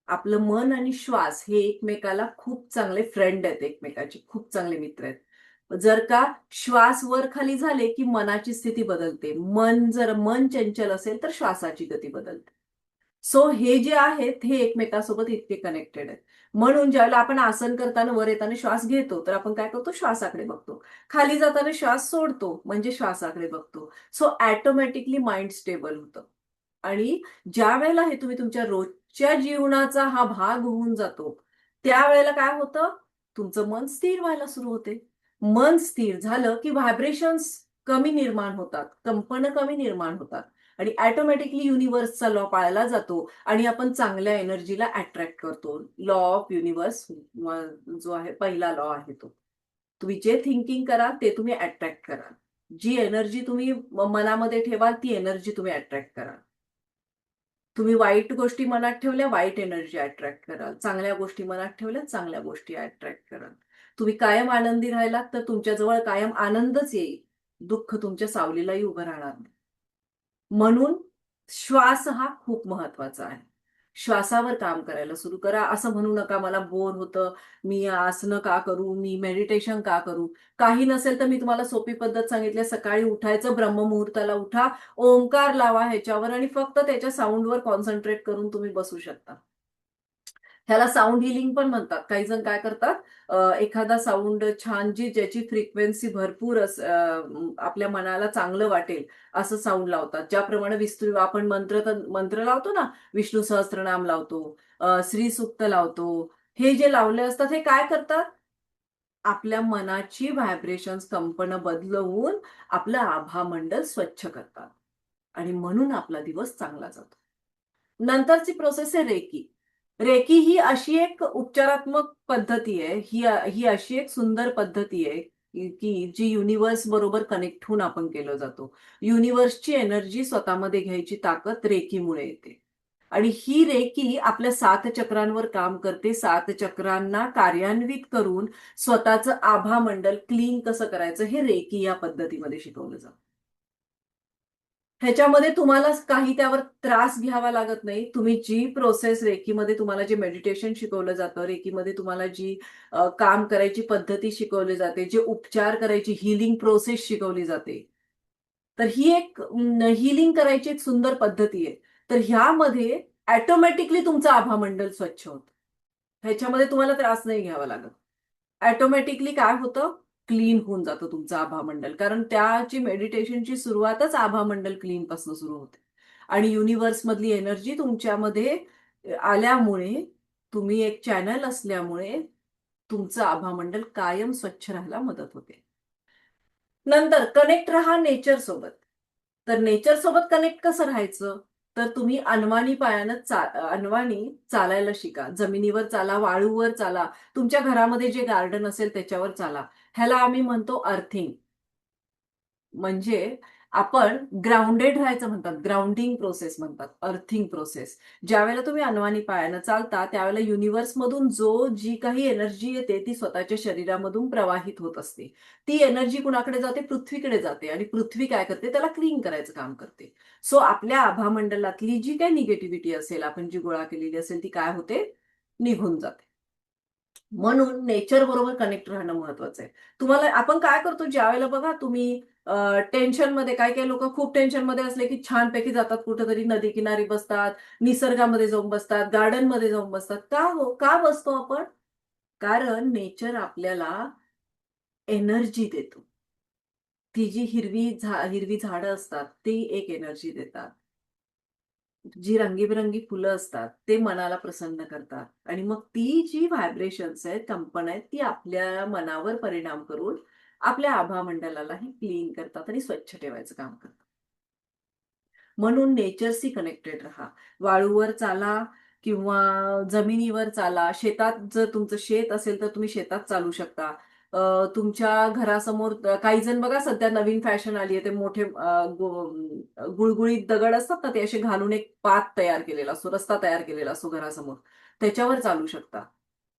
आपलं मन आणि श्वास हे एकमेकाला खूप चांगले फ्रेंड आहेत, एकमेकाचे खूप चांगले मित्र आहेत. जर का श्वास वर-खाली झाले, की मनाची स्थिती बदलते. जर मन चंचल असेल, तर श्वासाची गती बदलते. सो हे जे आहेत, हे एकमेकांसोबत इतके कनेक्टेड आहेत. म्हणून ज्यावेळेला आपण आसन करताना वर येताना श्वास घेतो, तर आपण काय करतो? श्वासाकडे बघतो. खाली जाताना श्वास सोडतो, म्हणजे श्वासाकडे बघतो. सो ऑटोमॅटिकली माइंड स्टेबल होतं. आणि ज्यावेळेला हे तुम्ही तुमच्या रोजच्या जीवनाचा हा भाग होऊन जातो, त्यावेळेला काय होतं? तुमचं मन स्थिर व्हायला सुरू होते. मन स्थिर झालं, की व्हायब्रेशन्स कमी निर्माण होतात, कंपनं कमी निर्माण होतात आणि ऑटोमॅटिकली युनिव्हर्सचा लॉ पाळला जातो आणि आपण चांगल्या एनर्जीला अट्रॅक्ट करतो. लॉ ऑफ युनिव्हर्स जो आहे, पहिला लॉ आहे तो. तुम्ही जे थिंकिंग कराल, ते तुम्ही अट्रॅक्ट कराल. जी एनर्जी तुम्ही मनामध्ये ठेवाल, ती एनर्जी तुम्ही अट्रॅक्ट कराल. तुम्ही वाईट गोष्टी मनात ठेवल्या, वाईट एनर्जी अट्रॅक्ट कराल. चांगल्या गोष्टी मनात ठेवल्या, चांगल्या गोष्टी अट्रॅक्ट कराल. तुम्ही कायम आनंदी राहिलात तर तुमच्याजवळ कायम आनंदच येईल. दुःख तुमच्या सावलीलाही उभं राहणार नाही. म्हणून श्वास हा खूप महत्वाचा आहे. श्वासावर काम करायला सुरू करा. असं म्हणू नका मला बोर होतं, मी आसनं का करू, मी मेडिटेशन का करू. काही नसेल तर मी तुम्हाला सोपी पद्धत सांगितली. सकाळी उठायचं, ब्रह्ममुहूर्ताला उठा, ओंकार लावा ह्याच्यावर आणि फक्त त्याच्या साऊंडवर कॉन्सन्ट्रेट करून तुम्ही बसू शकता. ह्याला साऊंड हिलिंग पण म्हणतात. काही जण काय करतात, एखादा साऊंड छान ज्याची फ्रिक्वेन्सी भरपूर आपल्या मनाला चांगलं वाटेल असं साऊंड लावतात. ज्याप्रमाणे विस्तृत आपण मंत्र लावतो ना, विष्णू सहस्त्रनाम लावतो, श्री सूक्त लावतो. हे जे लावले असतात हे काय करतात, आपल्या मनाची व्हायब्रेशन्स कंपनं बदलवून आपलं आभामंडल स्वच्छ करतात आणि म्हणून आपला दिवस चांगला जातो. नंतरची प्रोसेस आहे रेकी. रेकी ही अशी एक उपचारात्मक पद्धती आहे. ही अशी एक सुंदर पद्धती आहे की जी युनिव्हर्स बरोबर कनेक्ट होऊन आपण केलं जातो. युनिव्हर्सची एनर्जी स्वतःमध्ये घ्यायची ताकद रेकीमुळे येते. आणि ही रेकी आपल्या 7 चक्रांवर काम करते. 7 चक्रांना कार्यान्वित करून स्वतःचं आभामंडल क्लीन कसं करायचं हे रेकी या पद्धतीमध्ये शिकवलं जातं. ह्याच्यामध्ये तुम्हाला काही त्यावर त्रास घ्यावा लागत नाही. तुम्ही जी प्रोसेस रेकीमध्ये तुम्हाला जे मेडिटेशन शिकवलं जातं, रेकीमध्ये तुम्हाला जी काम करायची पद्धती शिकवली जाते, जे उपचार करायची हीलिंग प्रोसेस शिकवली जाते. तर ही एक हीलिंग करायची एक सुंदर पद्धती आहे. तर ह्यामध्ये ऑटोमॅटिकली तुमचं आभामंडल स्वच्छ होतं. ह्याच्यामध्ये तुम्हाला त्रास नाही घ्यावा लागत. ऑटोमॅटिकली काय होतं, क्लीन होऊन जातं तुमचं आभामंडल. कारण त्याची मेडिटेशनची सुरुवातच आभामंडल क्लीन पासून सुरू होते. आणि युनिव्हर्स मधली एनर्जी तुमच्यामध्ये आल्यामुळे, तुम्ही एक चॅनल असल्यामुळे तुमचं आभामंडल कायम स्वच्छ राहायला मदत होते. नंतर कनेक्ट राहा नेचर सोबत. तर नेचर सोबत कनेक्ट कसं राहायचं? तर तुम्ही अनवाणी पायानं अनवाणी चालायला शिका. जमिनीवर चाला, वाळूवर चाला, तुमच्या घरामध्ये जे गार्डन असेल त्याच्यावर चाला. ह्याला आम्ही म्हणतो अर्थिंग. म्हणजे आपण ग्राउंडेड राहायचं म्हणतात. ग्राउंडिंग प्रोसेस म्हणतात. Earthing process. ज्यावेळेला तुम्ही अनवाणी पायानं चालता, त्यावेळेला युनिव्हर्समधून जी काही एनर्जी येते ती स्वतःच्या शरीरामधून प्रवाहित होत असते. ती एनर्जी कुणाकडे जाते? पृथ्वीकडे जाते आणि पृथ्वी काय करते? त्याला क्लीन करायचं काम करते. सो आपल्या आभामंडलातली जी काही निगेटिव्हिटी असेल, आपण जी गोळा केलेली असेल ती काय होते? निघून जाते. म्हणून नेचर बरोबर कनेक्ट राहणं महत्वाचं आहे. तुम्हाला आपण काय करतो ज्यावेळेला बघा तुम्ही टेन्शनमध्ये, काही काही लोक खूप टेन्शनमध्ये असले की छानपैकी जातात कुठेतरी नदी किनारी बसतात, निसर्गामध्ये जाऊन बसतात, गार्डनमध्ये जाऊन बसतात. का बसतो आपण? कारण नेचर आपल्याला एनर्जी देतो. ती जी हिरवी झाडं असतात ती एक एनर्जी देतात. जी रंगीबेरंगी फुलं असतात, ते मनाला प्रसन्न करतात आणि मग ती जी व्हायब्रेशन्स आहेत, कंपन आहेत, ती आपल्या मनावर परिणाम करून आपल्या आभामंडलालाही क्लीन करतात आणि स्वच्छ ठेवायचं काम करतात. म्हणून नेचरशी कनेक्टेड राहा. वाळूवर चाला किंवा जमिनीवर चाला. शेतात जर तुमचं शेत असेल तर तुम्ही शेतात चालू शकता. तुमच्या घरासमोर काही जण बघा सध्या नवीन फॅशन आली आहे ते मोठे गुळगुळीत दगड असतात ना, ते असे घालून एक पाथ तयार केलेला असतो, रस्ता तयार केलेला असतो घरासमोर. त्याच्यावर चालू शकता.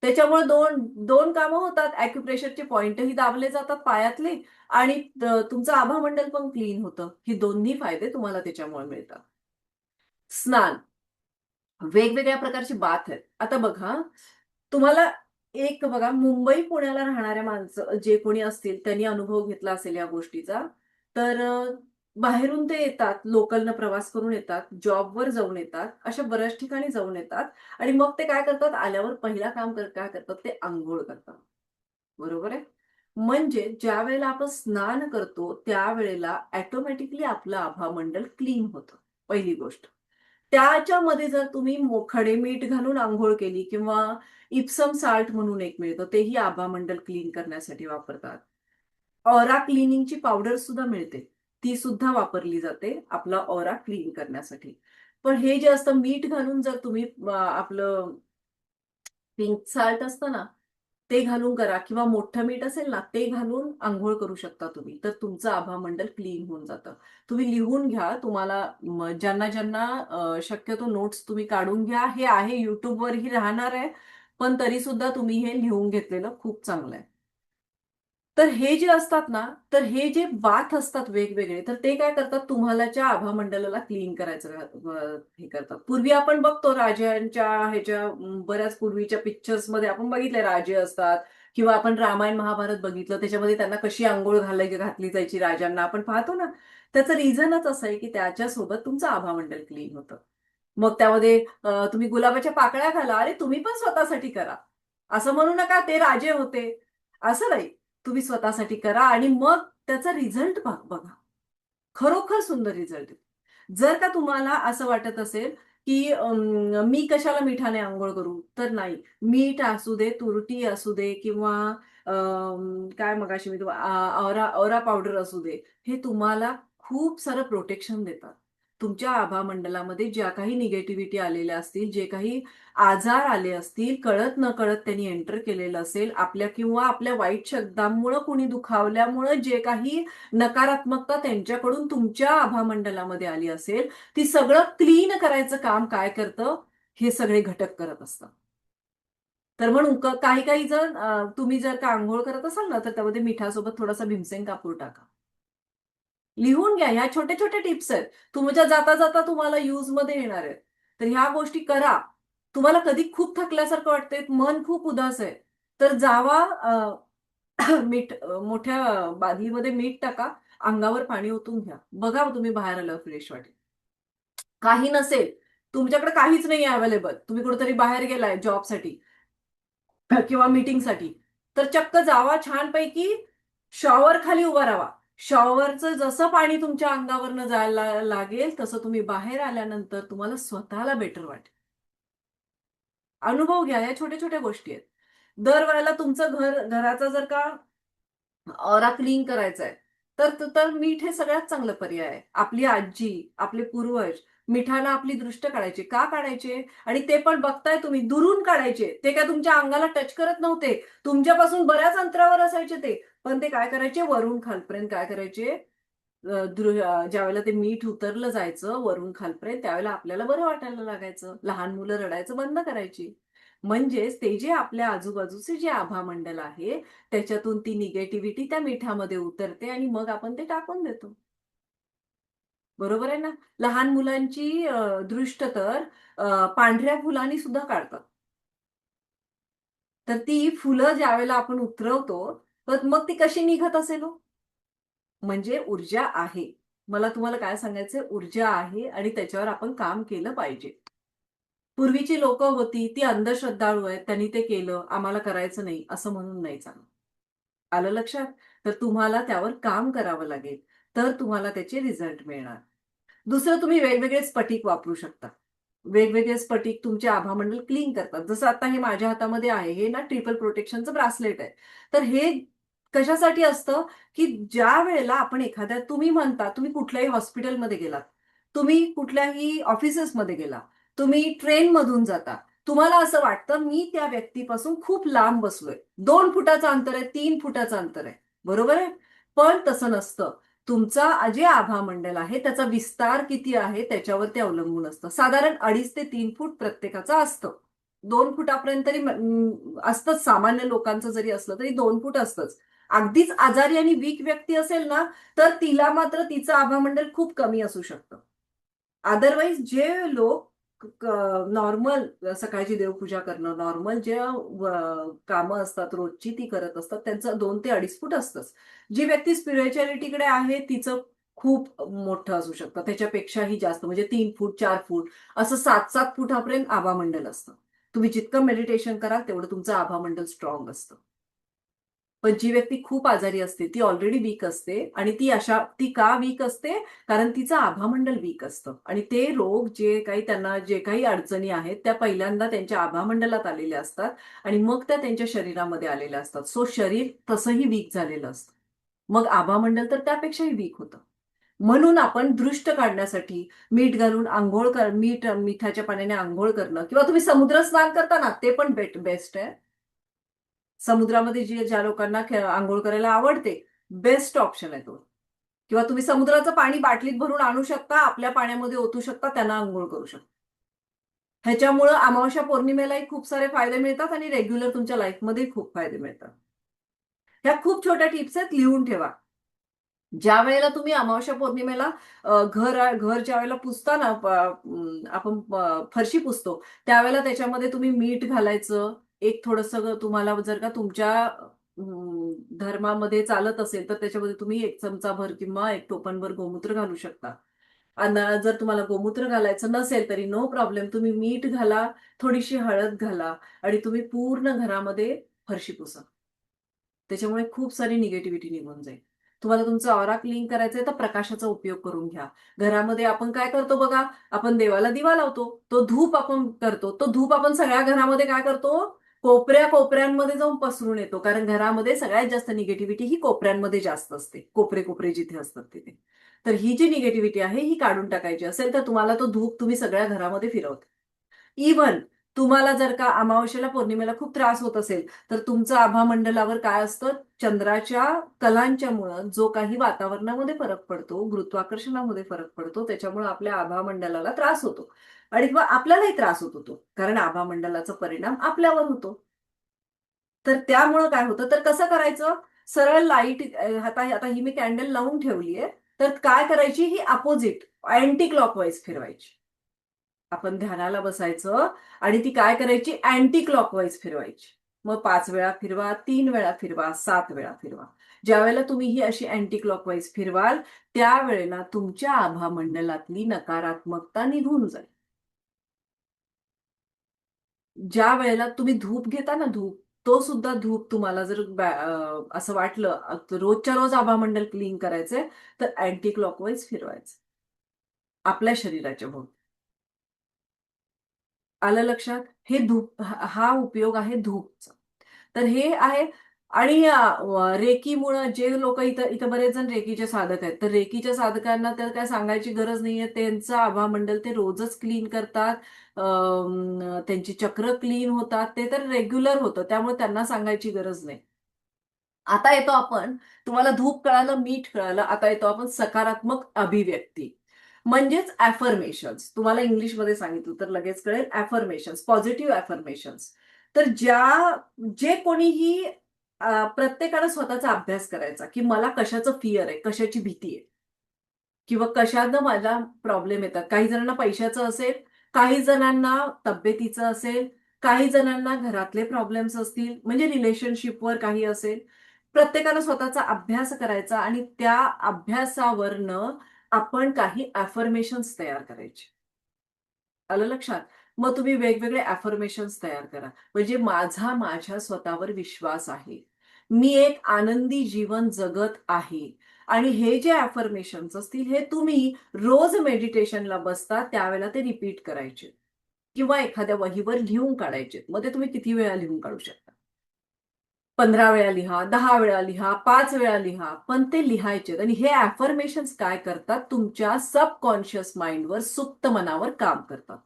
त्याच्यामुळे दोन दोन कामं होतात. अॅक्युप्रेशरचे पॉइंटही दाबले जातात पायातले आणि तुमचं आभामंडल पण क्लीन होतं. ही दोन्ही फायदे तुम्हाला त्याच्यामुळे मिळतात. स्नान. वेगवेगळ्या प्रकारची बाथ आहेत. आता बघा, तुम्हाला एक बघा मुंबई, पुण्याला राहणाऱ्या माणसं जे कोणी असतील त्यांनी अनुभव घेतला असेल या गोष्टीचा. तर बाहेरून ते येतात, लोकलनं प्रवास करून येतात, जॉबवर जाऊन येतात, अशा बऱ्याच ठिकाणी जाऊन येतात आणि मग ते काय करतात, आल्यावर पहिला काम काय करतात ते अंघोळ करतात. बरोबर आहे? म्हणजे ज्यावेळेला आपण स्नान करतो त्यावेळेला ऑटोमॅटिकली आपलं आभामंडल क्लीन होतं. पहिली गोष्ट. त्याच्यामध्ये जर तुम्ही खडे मीठ घालून अंघोळ केली किंवा इप्सम साल्ट म्हणून एक मिळतं, तेही आभामंडल क्लीन करण्यासाठी वापरतात. ऑरा क्लिनिंगची पावडर सुद्धा मिळते. ती सुद्धा वापरली जाते आपला ऑरा क्लीन करण्यासाठी. पण हे जे असतं मीठ घालून जर तुम्ही आपलं पिंक साल्ट असतं ना, ते घालून करा किंवा मोठं मीठ असेल ना ते घालून आंघोळ करू शकता तुम्ही, तर तुमचं आभामंडल क्लीन होऊन जातं. तुम्ही लिहून घ्या, तुम्हाला ज्यांना ज्यांना शक्यतो नोट्स तुम्ही काढून घ्या. हे आहे युट्यूबवरही राहणार आहे, पण तरी सुद्धा तुम्ही हे लिहून घेतलेलं खूप चांगलं आहे. तर हे जे असतात ना, तर हे जे बाथ असतात वेगवेगळे, तर ते काय करतात, तुम्हालाच्या आभामंडलाला क्लीन करायचं हे करतात. पूर्वी आपण बघतो राजांच्या ह्याच्या बऱ्याच पूर्वीच्या पिक्चर्समध्ये आपण बघितले राजे असतात किंवा आपण रामायण महाभारत बघितलं, त्याच्यामध्ये त्यांना कशी अंघोळ घातली जायची राजांना आपण पाहतो ना. त्याचं रिझनच असं आहे की त्याच्यासोबत तुमचं आभामंडल क्लीन होतं. मग त्यामध्ये तुम्ही गुलाबाच्या पाकळ्या घाला, अरे तुम्ही पण स्वतःसाठी करा. असं म्हणू नका ते राजे होते, असं नाही. तुम्ही स्वतःसाठी करा आणि मग त्याचा रिझल्ट बघा. खरोखर सुंदर रिझल्ट आहे. जर का तुम्हाला असं वाटत असेल, की मी कशाला मिठाने अंघोळ करू? तर नाही. मीठ असू दे, तुरटी असू दे किंवा काय मगाशी मी आवरा आवरा पावडर असू दे, हे तुम्हाला खूप सारं प्रोटेक्शन देतात. तुमच्या आभामंडलामध्ये ज्या काही निगेटिव्हिटी आलेल्या असतील, जे काही आजार आले असतील, कळत-नकळत त्यांनी एंटर केलेलं असेल, आपल्या किंवा आपल्या वाईट शब्दांमुळं कुणी दुखावल्यामुळं जे काही नकारात्मकता त्यांच्याकडून तुमच्या आभामंडलामध्ये आली असेल, ती सगळं क्लीन करायचं काम काय करतं? हे सगळे घटक करत असतात. तर म्हणून काही काही जण तुम्ही जर का अंघोळ करत असाल ना, तर त्यामध्ये मिठासोबत थोडासा भीमसेन कापूर टाका. लिहून घ्या. ह्या छोट्या-छोट्या टिप्स आहेत. तुमच्या जाता-जाता तुम्हाला युजमध्ये येणार आहेत. तर ह्या गोष्टी करा. तुम्हाला कधी खूप थकल्यासारखं वाटतंय, मन खूप उदास आहे, तर जावा मीठ मोठ्या बादलीमध्ये मीठ टाका, अंगावर पाणी ओतून घ्या. बघा तुम्ही बाहेर आल्यावर फ्रेश वाटेल. काही नसेल, तुमच्याकडे काहीच नाही अवेलेबल, तुम्ही कुठेतरी बाहेर गेलाय जॉबसाठी किंवा मीटिंगसाठी, तर चक्क जावा छानपैकी शॉवर खाली उभा राहावा. शॉवरचं जसं पाणी तुमच्या अंगावरनं जायला लागेल, तसं तुम्ही बाहेर आल्यानंतर तुम्हाला स्वतःला बेटर वाटेल. अनुभव घ्या. या छोट्या-छोट्या गोष्टी आहेत. दरवेळेला तुमचं घराचा जर का औरा क्लीन करायचा आहे, तर मीठ हे सगळ्यात चांगलं पर्याय आहे. आपली आजी, आपले पूर्वज मिठाला आपली दृष्ट काढायचे. का काढायचे? आणि ते पण बघताय तुम्ही दुरून काढायचे. ते काय तुमच्या अंगाला टच करत नव्हते. तुमच्यापासून बऱ्याच अंतरावर असायचे ते. पण ते काय करायचे? वरून खालपर्यंत काय करायचे? ज्यावेळेला ते मीठ उतरलं जायचं वरून खालपर्यंत, त्यावेळेला आपल्याला बरं वाटायला लागायचं. लहान मुलं रडायचं बंद करायची. म्हणजेच ते जे आपल्या आजूबाजूचे जे आभामंडल आहे, त्याच्यातून ती निगेटिव्हिटी त्या मिठामध्ये उतरते आणि मग आपण ते टाकून देतो. बरोबर आहे ना? लहान मुलांची दृष्ट तर पांढऱ्या फुलांनी सुद्धा काढतात. तर ती फुलं ज्यावेळेला आपण उतरवतो, तर मग ती कशी निघत असेल हो? म्हणजे ऊर्जा आहे. मला तुम्हाला काय सांगायचंय, ऊर्जा आहे आणि त्याच्यावर आपण काम केलं पाहिजे. पूर्वीची लोकं होती, ती अंधश्रद्धाळू आहेत. त्यांनी ते केलं, आम्हाला करायचं नाही, असं म्हणून नाही चालत. आलं लक्षात? तर तुम्हाला त्यावर काम करावं लागेल. तर तुम्हाला त्याचे रिझल्ट मिळणार. दुसरं तुम्ही वेगवेगळे स्फटिक वापरू शकता. वेगवेगळे स्फटिक तुमचे आभामंडल क्लीन करतात. जसं आता हे माझ्या हातामध्ये आहे. हे ना ट्रिपल प्रोटेक्शनचं ब्रासलेट आहे. तर हे कशासाठी असतं, की ज्यावेळेला आपण एखाद्या तुम्ही म्हणता, तुम्ही कुठल्याही हॉस्पिटलमध्ये गेलात, तुम्ही कुठल्याही ऑफिसेसमध्ये गेला, तुम्ही ट्रेनमधून जाता. तुम्हाला असं वाटतं, मी त्या व्यक्तीपासून खूप लांब बसलोय. 2 फुटाचं अंतर आहे, 3 फुटाचं अंतर आहे. बरोबर आहे? पण तसं नसतं. तुमचा जे आभामंडल आहे त्याचा विस्तार किती आहे त्याच्यावर ते अवलंबून असतं. साधारण 2.5 ते 3 फूट प्रत्येकाचं असतं. 2 फुटापर्यंत तरी असतंच सामान्य लोकांचं जरी असलं तरी 2 फूट असतंच. अगदीच आजारी आणि वीक व्यक्ती असेल ना, तर तिला मात्र तिचं आभामंडल खूप कमी असू शकतं. अदरवाईज जे लोक नॉर्मल सकाळची देवपूजा करणं, नॉर्मल जे कामं असतात रोजची ती करत असतात, त्यांचं 2 ते 2.5 फूट असतंच. जी व्यक्ती स्पिरिच्युअलिटीकडे आहे तिचं खूप मोठं असू शकतं. त्याच्यापेक्षाही जास्त म्हणजे 3 फूट, 4 फूट असं 7-7 फुटापर्यंत आभामंडल असतं. तुम्ही जितकं मेडिटेशन कराल तेवढं तुमचं आभामंडल स्ट्राँग असतं. पण जी व्यक्ती खूप आजारी असते, ती ऑलरेडी वीक असते आणि ती का वीक असते? कारण तिचं आभामंडल वीक असतं आणि ते रोग जे काही त्यांना जे काही अडचणी आहेत, त्या पहिल्यांदा त्यांच्या आभामंडलात आलेल्या असतात आणि मग त्या त्यांच्या शरीरामध्ये आलेल्या असतात. सो शरीर तसंही वीक झालेलं असतं. मग आभामंडल तर त्यापेक्षाही वीक होतं. म्हणून आपण दृष्ट काढण्यासाठी मीठ घालून मिठाच्या पाण्याने अंघोळ करणं किंवा तुम्ही समुद्र स्नान करता ना, ते पण बेस्ट आहे. समुद्रामध्ये ज्या लोकांना आंघोळ करायला आवडते, बेस्ट ऑप्शन आहे तो. किंवा तुम्ही समुद्राचं पाणी बाटलीत भरून आणू शकता, आपल्या पाण्यामध्ये ओतू शकता, त्यांना आंघोळ करू शकता. ह्याच्यामुळं अमावस्या पौर्णिमेलाही खूप सारे फायदे मिळतात आणि रेग्युलर तुमच्या लाईफमध्येही खूप फायदे मिळतात. ह्या खूप छोट्या टिप्स आहेत, लिहून ठेवा. ज्या वेळेला तुम्ही अमावस्या पौर्णिमेला घर ज्या वेळेला पुसता ना, आपण फरशी पुसतो, त्यावेळेला त्याच्यामध्ये तुम्ही मीठ घालायचं. एक थोडंसं तुम्हाला जर का तुमच्या धर्मामध्ये चालत असेल तर त्याच्यामध्ये तुम्ही 1 चमचाभर किंवा 1 टोपणभर गोमूत्र घालू शकता. आणि जर तुम्हाला गोमूत्र घालायचं नसेल तरी नो प्रॉब्लेम, तुम्ही मीठ घाला, थोडीशी हळद घाला आणि तुम्ही पूर्ण घरामध्ये फरशी पुसा. त्याच्यामुळे खूप सारी निगेटिव्हिटी निघून जाईल. तुम्हाला तुमचं ऑरा क्लीन करायचंय तर प्रकाशाचा उपयोग करून घ्या. घरामध्ये आपण काय करतो बघा, आपण देवाला दिवा लावतो, तो धूप आपण करतो, तो धूप आपण सगळ्या घरामध्ये काय करतो, कोपऱ्यांमध्ये जाऊन पसरून येतो. कारण घरामध्ये सगळ्यात जास्त निगेटिव्हिटी ही कोपऱ्यांमध्ये जास्त असते. कोपरे जिथे असतात तिथे. तर ही जी निगेटिव्हिटी आहे ही काढून टाकायची असेल तर तुम्हाला तो धूप तुम्ही सगळ्या घरामध्ये फिरवता. इव्हन तुम्हाला जर का अमावस्येला पौर्णिमेला खूप त्रास होत असेल तर तुमचं आभामंडलावर काय असतं, चंद्राच्या कलांच्यामुळं जो काही वातावरणामध्ये फरक पडतो, गुरुत्वाकर्षणामध्ये फरक पडतो, त्याच्यामुळे आपल्या आभामंडलाला त्रास होतो. आणि किंवा आपल्यालाही त्रास होत होतो, कारण आभामंडलाचा परिणाम आपल्यावर होतो. तर त्यामुळं काय होतं, तर कसं करायचं, सरळ लाईट आता आता ही मी कॅन्डल लावून ठेवलीये, तर काय करायची, ही अपोजिट अँटी क्लॉकवाईज फिरवायची. आपण ध्यानाला बसायचं आणि ती काय करायची, अँटी क्लॉकवाईज फिरवायची. मग 5 वेळा फिरवा, 3 वेळा फिरवा, 7 वेळा फिरवा. ज्या वेळेला तुम्ही ही अशी अँटी क्लॉकवाईज फिरवाल, त्यावेळेला तुमच्या आभामंडलातली नकारात्मकता निघून जाईल. ज्या वेळेला तुम्ही धूप घेता ना, धूप, तो सुद्धा धूप तुम्हाला जर असं वाटलं रोजच्या रोज आभामंडल क्लीन करायचंय, तर अँटी क्लॉकवाईज फिरवायचं आपल्या शरीराच्या भोवती. आलं लक्षात? हे धूप हा उपयोग आहे धूपचा. तर हे आहे. आणि रेकीमुळं जे लोक इथं इथं बरेच जण रेकीचे साधक आहेत. तर रेकीच्या साधकांना तर काय सांगायची गरज नाहीये. त्यांचं आभामंडल ते रोजच क्लीन करतात. त्यांची चक्र क्लीन होतात. ते तर रेग्युलर होतं. त्यामुळे त्यांना सांगायची गरज नाही. आता येतो आपण, तुम्हाला धूप कळालं, मीठ कळालं. आता येतो आपण सकारात्मक अभिव्यक्ती. म्हणजेच अफर्मेशन्स. तुम्हाला इंग्लिशमध्ये सांगितलं तर लगेच कळेल. Affirmations, positive affirmations. तर जे कोणीही प्रत्येकानं स्वतःचा अभ्यास करायचा, की मला कशाचं फिअर आहे, कशाची भीती आहे किंवा कशानं मला प्रॉब्लेम येतात. काही जणांना पैशाचं असेल, काही जणांना तब्येतीचं असेल, काही जणांना घरातले प्रॉब्लेम्स असतील, म्हणजे रिलेशनशिपवर काही असेल. प्रत्येकानं स्वतःचा अभ्यास करायचा आणि त्या अभ्यासावरनं आपण काही अफर्मेशन्स तयार करायचे. आलं लक्षात? मग तुम्ही वेगवेगळे अफर्मेशन्स तयार करा. म्हणजे माझ्या स्वतःवर विश्वास आहे. मी एक आनंदी जीवन जगत आहे. आणि हे जे अफर्मेशन्स असतील, हे तुम्ही रोज मेडिटेशनला बसता त्यावेळेला ते रिपीट करायचे. किंवा एखाद्या वहीवर लिहून काढायचे. मग ते तुम्ही किती वेळा लिहून काढू शकता. 15 वेळा लिहा, 10 वेळा लिहा, 5 वेळा लिहा, पण ते लिहायचे. आणि हे अफर्मेशन्स काय करतात, तुमच्या सबकॉन्शियस माइंडवर, सुप्त मनावर काम करतात.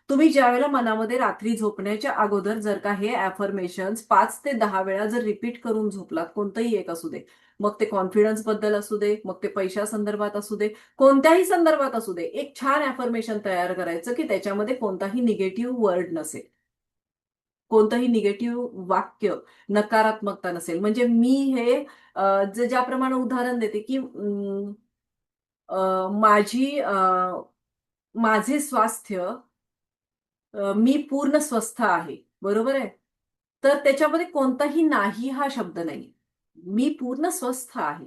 तुम्ही ज्यावेळेला मनामध्ये रात्री झोपण्याच्या अगोदर जर का हे अफर्मेशन्स 5 ते 10 वेळा जर रिपीट करून झोपलात, कोणतंही एक असू दे, मग ते कॉन्फिडन्स बद्दल असू दे, मग ते पैशासंदर्भात असू दे, कोणत्याही संदर्भात असू दे, एक छान अफर्मेशन तयार करायचं की त्याच्यामध्ये कोणताही निगेटिव्ह वर्ड नसेल. कोणतंही निगेटिव्ह वाक्य, नकारात्मकता नसेल. म्हणजे मी हे ज्याप्रमाणे उदाहरण देते, की माझी माझे स्वास्थ्य, मी पूर्ण स्वस्थ आहे. बरोबर आहे? तर त्याच्यामध्ये कोणताही नाही हा शब्द नाही. मी पूर्ण स्वस्थ आहे.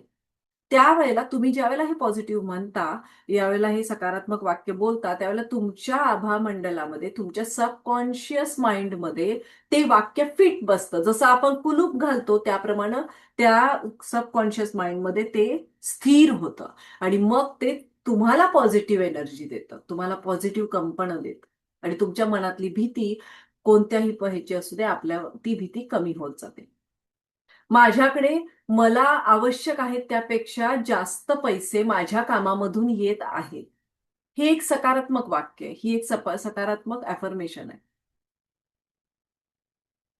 त्यावेळेला तुम्ही ज्यावेळेला हे पॉझिटिव्ह म्हणता, यावेळेला हे सकारात्मक वाक्य बोलता, त्यावेळेला तुमच्या आभामंडलामध्ये, तुमच्या सबकॉन्शियस माइंडमध्ये ते वाक्य फिट बसतं. जसं आपण कुलूप घालतो त्याप्रमाणे त्या सबकॉन्शियस माइंडमध्ये ते स्थिर होतं आणि मग ते तुम्हाला पॉझिटिव्ह एनर्जी देतं. तुम्हाला पॉझिटिव्ह कंपनं देतं आणि तुमच्या मनातली भीती कोणत्याही ह्याची असू दे, आपल्या ती भीती कमी होत जाते. माझ्याकडे मला आवश्यक आहेत त्यापेक्षा जास्त पैसे माझ्या कामामधून येत आहेत. हे एक सकारात्मक वाक्य आहे. ही एक सकारात्मक अफर्मेशन आहे.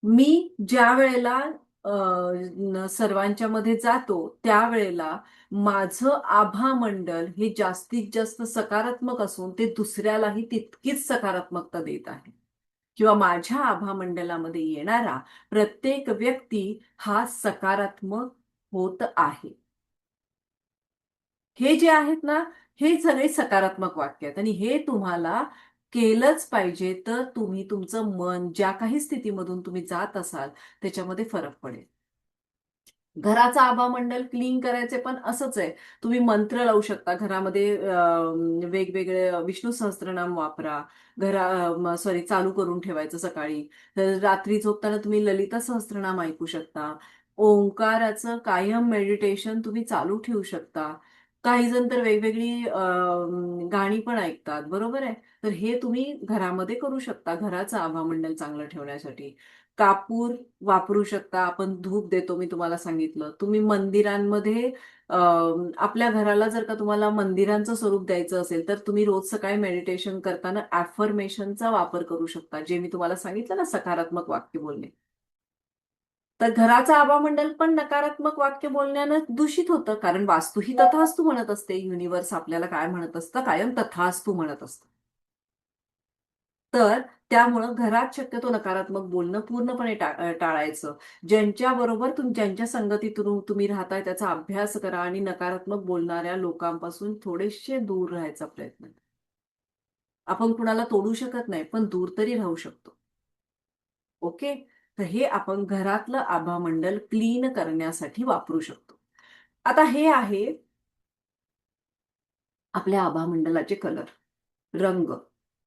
मी ज्या वेळेला सर्वांच्या मध्ये जातो त्यावेळेला माझं आभा मंडल हे जास्तीत जास्त सकारात्मक असून ते दुसऱ्यालाही तितकीच सकारात्मकता देत आहे किंवा माझ्या आभा मंडलामध्ये येणारा प्रत्येक व्यक्ती हा सकारात्मक होत आहे. हे जे आहेत ना, हे सगळे सकारात्मक वाक्य आहेत आणि हे तुम्हाला केलंच पाहिजे, तर तुम्ही तुमचं मन ज्या काही स्थितीमधून तुम्ही जात असाल त्याच्यामध्ये फरक पडेल. घराचा आभामंडल क्लीन करायचे पण असंच आहे. तुम्ही मंत्र लावू शकता घरामध्ये, वेगवेगळे विष्णू सहस्त्रनाम वापरा. सॉरी, चालू करून ठेवायचं सकाळी. तर रात्री झोपताना तुम्ही ललिता सहस्त्रनाम ऐकू शकता. ओंकाराचं कायम मेडिटेशन तुम्ही चालू ठेवू शकता. काही जण तर वेगवेगळी गाणी पण ऐकतात, बरोबर आहे. तर हे तुम्ही घरामध्ये करू शकता घराचं आभामंडल चांगलं ठेवण्यासाठी. कापूर वापरू शकता. आपण धूप देतो, मी तुम्हाला सांगितलं. तुम्ही मंदिरांमध्ये, आपल्या घराला जर का तुम्हाला मंदिरांचं स्वरूप द्यायचं असेल तर तुम्ही रोज सकाळी मेडिटेशन करताना ॲफर्मेशनचा वापर करू शकता, जे मी तुम्हाला सांगितलं ना, सकारात्मक वाक्य बोलणे. तर घराचं आभामंडल पण नकारात्मक वाक्य बोलण्यानं दूषित होतं, कारण वास्तू ही तथास्तू म्हणत असते. युनिव्हर्स आपल्याला काय म्हणत असतं, कायम तथास्तू म्हणत असतं. तर त्यामुळं घरात शक्यतो नकारात्मक बोलणं पूर्णपणे टाळायचं. ज्यांच्याबरोबर ज्यांच्या संगतीतून तुम्ही राहताय त्याचा अभ्यास करा आणि नकारात्मक बोलणाऱ्या लोकांपासून थोडेसे दूर राहायचा प्रयत्न करा. आपण कुणाला तोडू शकत नाही, पण दूर तरी राहू शकतो. ओके. तर हे आपण घरातलं आभामंडल क्लीन करण्यासाठी वापरू शकतो. आता हे आहे आपल्या आभामंडलाचे कलर, रंग.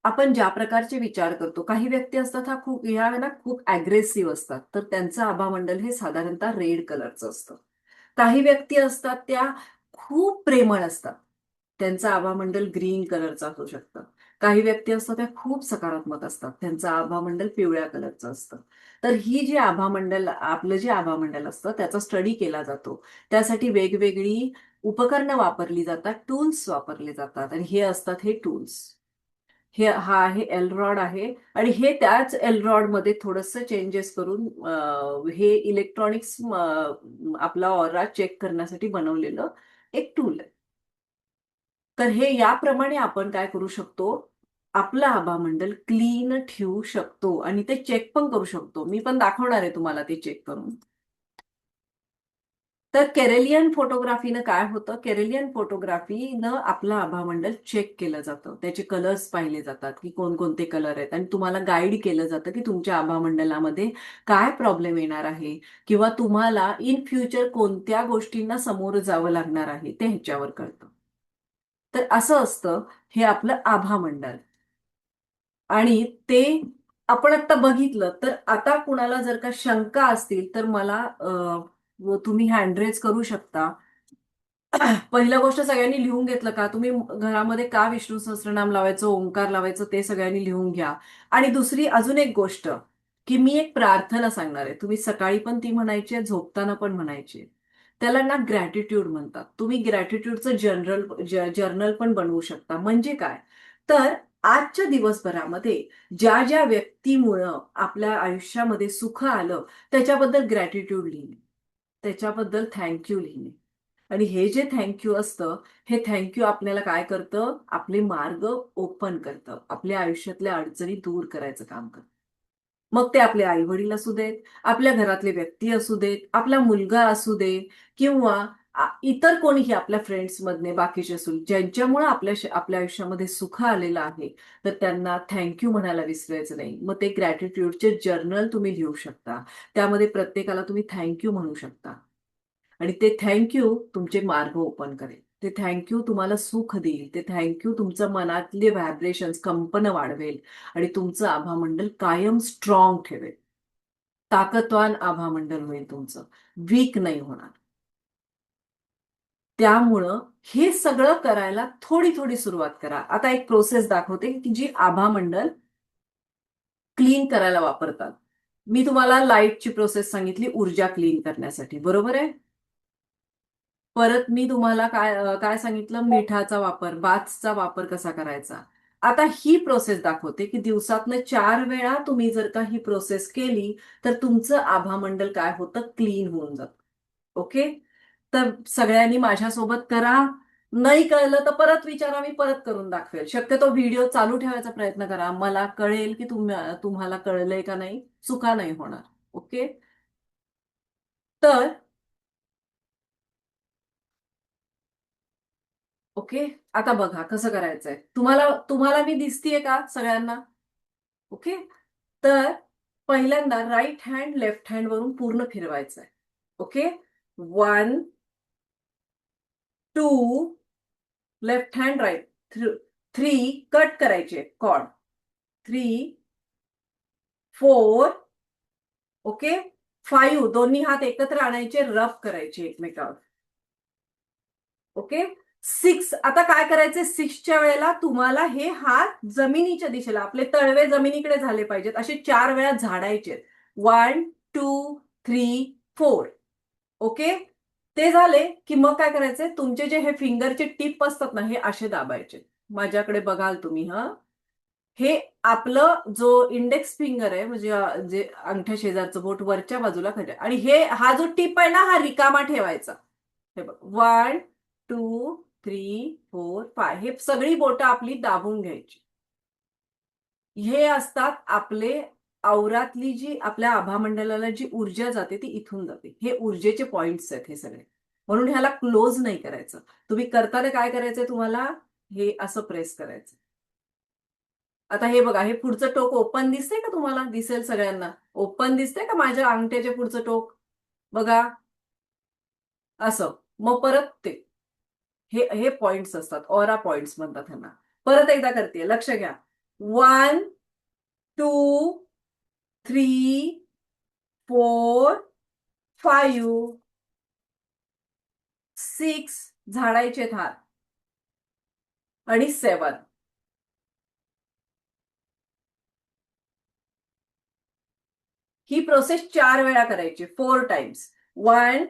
आपण ज्या प्रकारचे विचार करतो, काही व्यक्ती असतात ह्या ना खूप अग्रेसिव्ह असतात, तर त्यांचं आभामंडल हे साधारणतः रेड कलरचं असतं. काही व्यक्ती असतात त्या खूप प्रेमळ असतात, त्यांचं आभामंडल ग्रीन कलरचं असू शकतं. काही व्यक्ती असतात त्या खूप सकारात्मक असतात, त्यांचं आभामंडल पिवळ्या कलरचं असतं. तर ही जी आभामंडल, आपलं जे आभामंडल असतं त्याचा स्टडी केला जातो. त्यासाठी वेगवेगळी उपकरणं वापरली जातात, टूल्स वापरले जातात आणि हे असतात हे टूल्स. हा आहे एल रॉड आहे आणि हे त्याच एल रॉड मध्ये थोडंसं चेंजेस करून हे इलेक्ट्रॉनिक्स, आपला ऑरा चेक करण्यासाठी बनवलेलं एक टूल आहे. तर हे याप्रमाणे आपण काय करू शकतो, आपलं आभामंडल क्लीन ठेवू शकतो आणि ते चेक पण करू शकतो. मी पण दाखवणार आहे तुम्हाला ते चेक करून. तर केरेलियन फोटोग्राफीनं काय होतं, केरेलियन फोटोग्राफीनं आपलं आभामंडल चेक केलं जातं. त्याचे कलर्स पाहिले जातात की कोणकोणते कलर आहेत आणि तुम्हाला गाईड केलं जातं की तुमच्या आभामंडलामध्ये काय प्रॉब्लेम येणार आहे किंवा तुम्हाला इन फ्युचर कोणत्या गोष्टींना सामोरं जावं लागणार आहे ते ह्याच्यावर कळतं. तर असं असतं हे आपलं आभामंडल. आणि ते आपण आता बघितलं, तर आता कुणाला जर का शंका असतील तर मला तुम्ही हँड करू शकता. पहिलं गोष्ट सगळ्यांनी लिहून घेतलं का? तुम्ही घरामध्ये का विष्णू सहस्त्रनाम लावायचं, ओंकार लावायचं ते सगळ्यांनी लिहून घ्या. आणि दुसरी अजून एक गोष्ट, की मी एक प्रार्थना सांगणार आहे. तुम्ही सकाळी पण ती म्हणायची आहे, झोपताना पण म्हणायची आहे. त्याला ना ग्रॅटिट्यूड म्हणतात. तुम्ही ग्रॅटिट्यूडचं जर्नल पण बनवू शकता. म्हणजे काय? तर आजच्या दिवसभरामध्ये ज्या ज्या व्यक्तीमुळं आपल्या आयुष्यामध्ये सुख आलं त्याच्याबद्दल ग्रॅटिट्यूड लिहिणे, त्याच्याबद्दल थँक्यू लिहिणे. आणि हे जे थँक्यू असतं, हे थँक्यू आपल्याला काय करतं, आपले मार्ग ओपन करतं, आपल्या आयुष्यातल्या अडचणी दूर करायचं काम करतं. मग ते आपले आई वडील असू देत, आपल्या घरातले व्यक्ती असू देत, आपला मुलगा असू दे किंवा इतर कोणीही आपल्या फ्रेंड्स मधले बाकीचे असू, ज्यांच्यामुळे आपल्या आयुष्यामध्ये सुख आलेलं आहे, तर त्यांना थँक्यू म्हणायला विसरायचं नाही. मग ते ग्रॅटिट्यूडचे जर्नल तुम्ही लिहू शकता. त्यामध्ये प्रत्येकाला तुम्ही थँक्यू म्हणू शकता. आणि ते थँक्यू तुमचे मार्ग ओपन करेल. ते थँक्यू तुम्हाला सुख देईल. ते थँक्यू तुमचं मनातले व्हायब्रेशन्स, कंपन वाढवेल आणि तुमचं आभामंडल कायम स्ट्रॉंग ठेवेल. ताकदवान आभामंडल होईल तुमचं. वीक नाही होणार. त्यामुळं हे सगळं करायला थोडी थोडी सुरुवात करा. आता एक प्रोसेस दाखवते की जी आभामंडल क्लीन करायला वापरतात. मी तुम्हाला लाईटची प्रोसेस सांगितली ऊर्जा क्लीन करण्यासाठी, बरोबर आहे? परत मी तुम्हाला काय काय सांगितलं, मिठाचा वापर, बाथचा वापर कसा करायचा. आता ही प्रोसेस दाखवते की दिवसातनं 4 वेळा तुम्ही जर का ही प्रोसेस केली तर तुमचं आभामंडल काय होतं, क्लीन होऊन जातं. ओके. तर सगळ्यांनी माझ्यासोबत करा. नाही कळलं तर परत विचारा, मी परत करून दाखवेल. शक्यतो व्हिडिओ चालू ठेवायचा प्रयत्न करा. मला कळेल की तुम्हाला कळलंय का नाही, चुका नाही होणार. ओके. तर ओके, आता बघा कसं करायचंय. तुम्हाला तुम्हाला मी दिसतीये का सगळ्यांना? ओके. तर पहिल्यांदा राईट हँड लेफ्ट हँड वरून पूर्ण फिरवायचंय. Okay. 1, 2, left hand right. 3 cut करायचे कॉर्ड. 3, 4, ओके. 5 दोन्ही हात एकत्र आणायचे, रफ करायचे एकमेकावर. ओके. 6 आता काय करायचे, 6च्या वेळेला तुम्हाला हे हात जमिनीच्या दिशेला, आपले तळवे जमिनीकडे झाले पाहिजेत, असे 4 वेळा झाडायचे. 1, 2, 3, 4. ओके. ते झाले की मग काय करायचंय, तुमचे जे हे फिंगरचे टिप असतात ना, हे असे दाबायचे. माझ्याकडे बघाल तुम्ही. हे आपलं जो इंडेक्स फिंगर आहे, म्हणजे जे अंगठ्या शेजारचं बोट वरच्या बाजूला खरं, आणि हा जो टिप आहे ना, हा रिकामा ठेवायचा. हे बघ, 1, 2, 3, 4, 5 हे सगळी बोटं आपली दाबून घ्यायची. हे असतात आपले औरातली जी आपल्या आभामंडलाला जी ऊर्जा जाते ती इथून जाते. हे ऊर्जेचे पॉइंट्स आहेत हे सगळे. म्हणून ह्याला क्लोज नाही करायचं. तुम्ही करताना काय करायचंय तुम्हाला, हे असं प्रेस करायचं. आता हे बघा, हे पुढचं टोक ओपन दिसतंय का तुम्हाला? दिसेल सगळ्यांना. ओपन दिसतंय का माझ्या अंगठ्याचे पुढचं टोक? बघा, असं. मग परत ते. हे हे पॉइंट्स असतात. ऑरा पॉइंट्स म्हणतात ह्यांना. परत एकदा करतेय, लक्ष घ्या. 1, 2, 3, 4, 5, 6 झाडायचेत हात आणि 7. ही प्रोसेस 4 वेळा करायची, 4 टाइम्स. 1,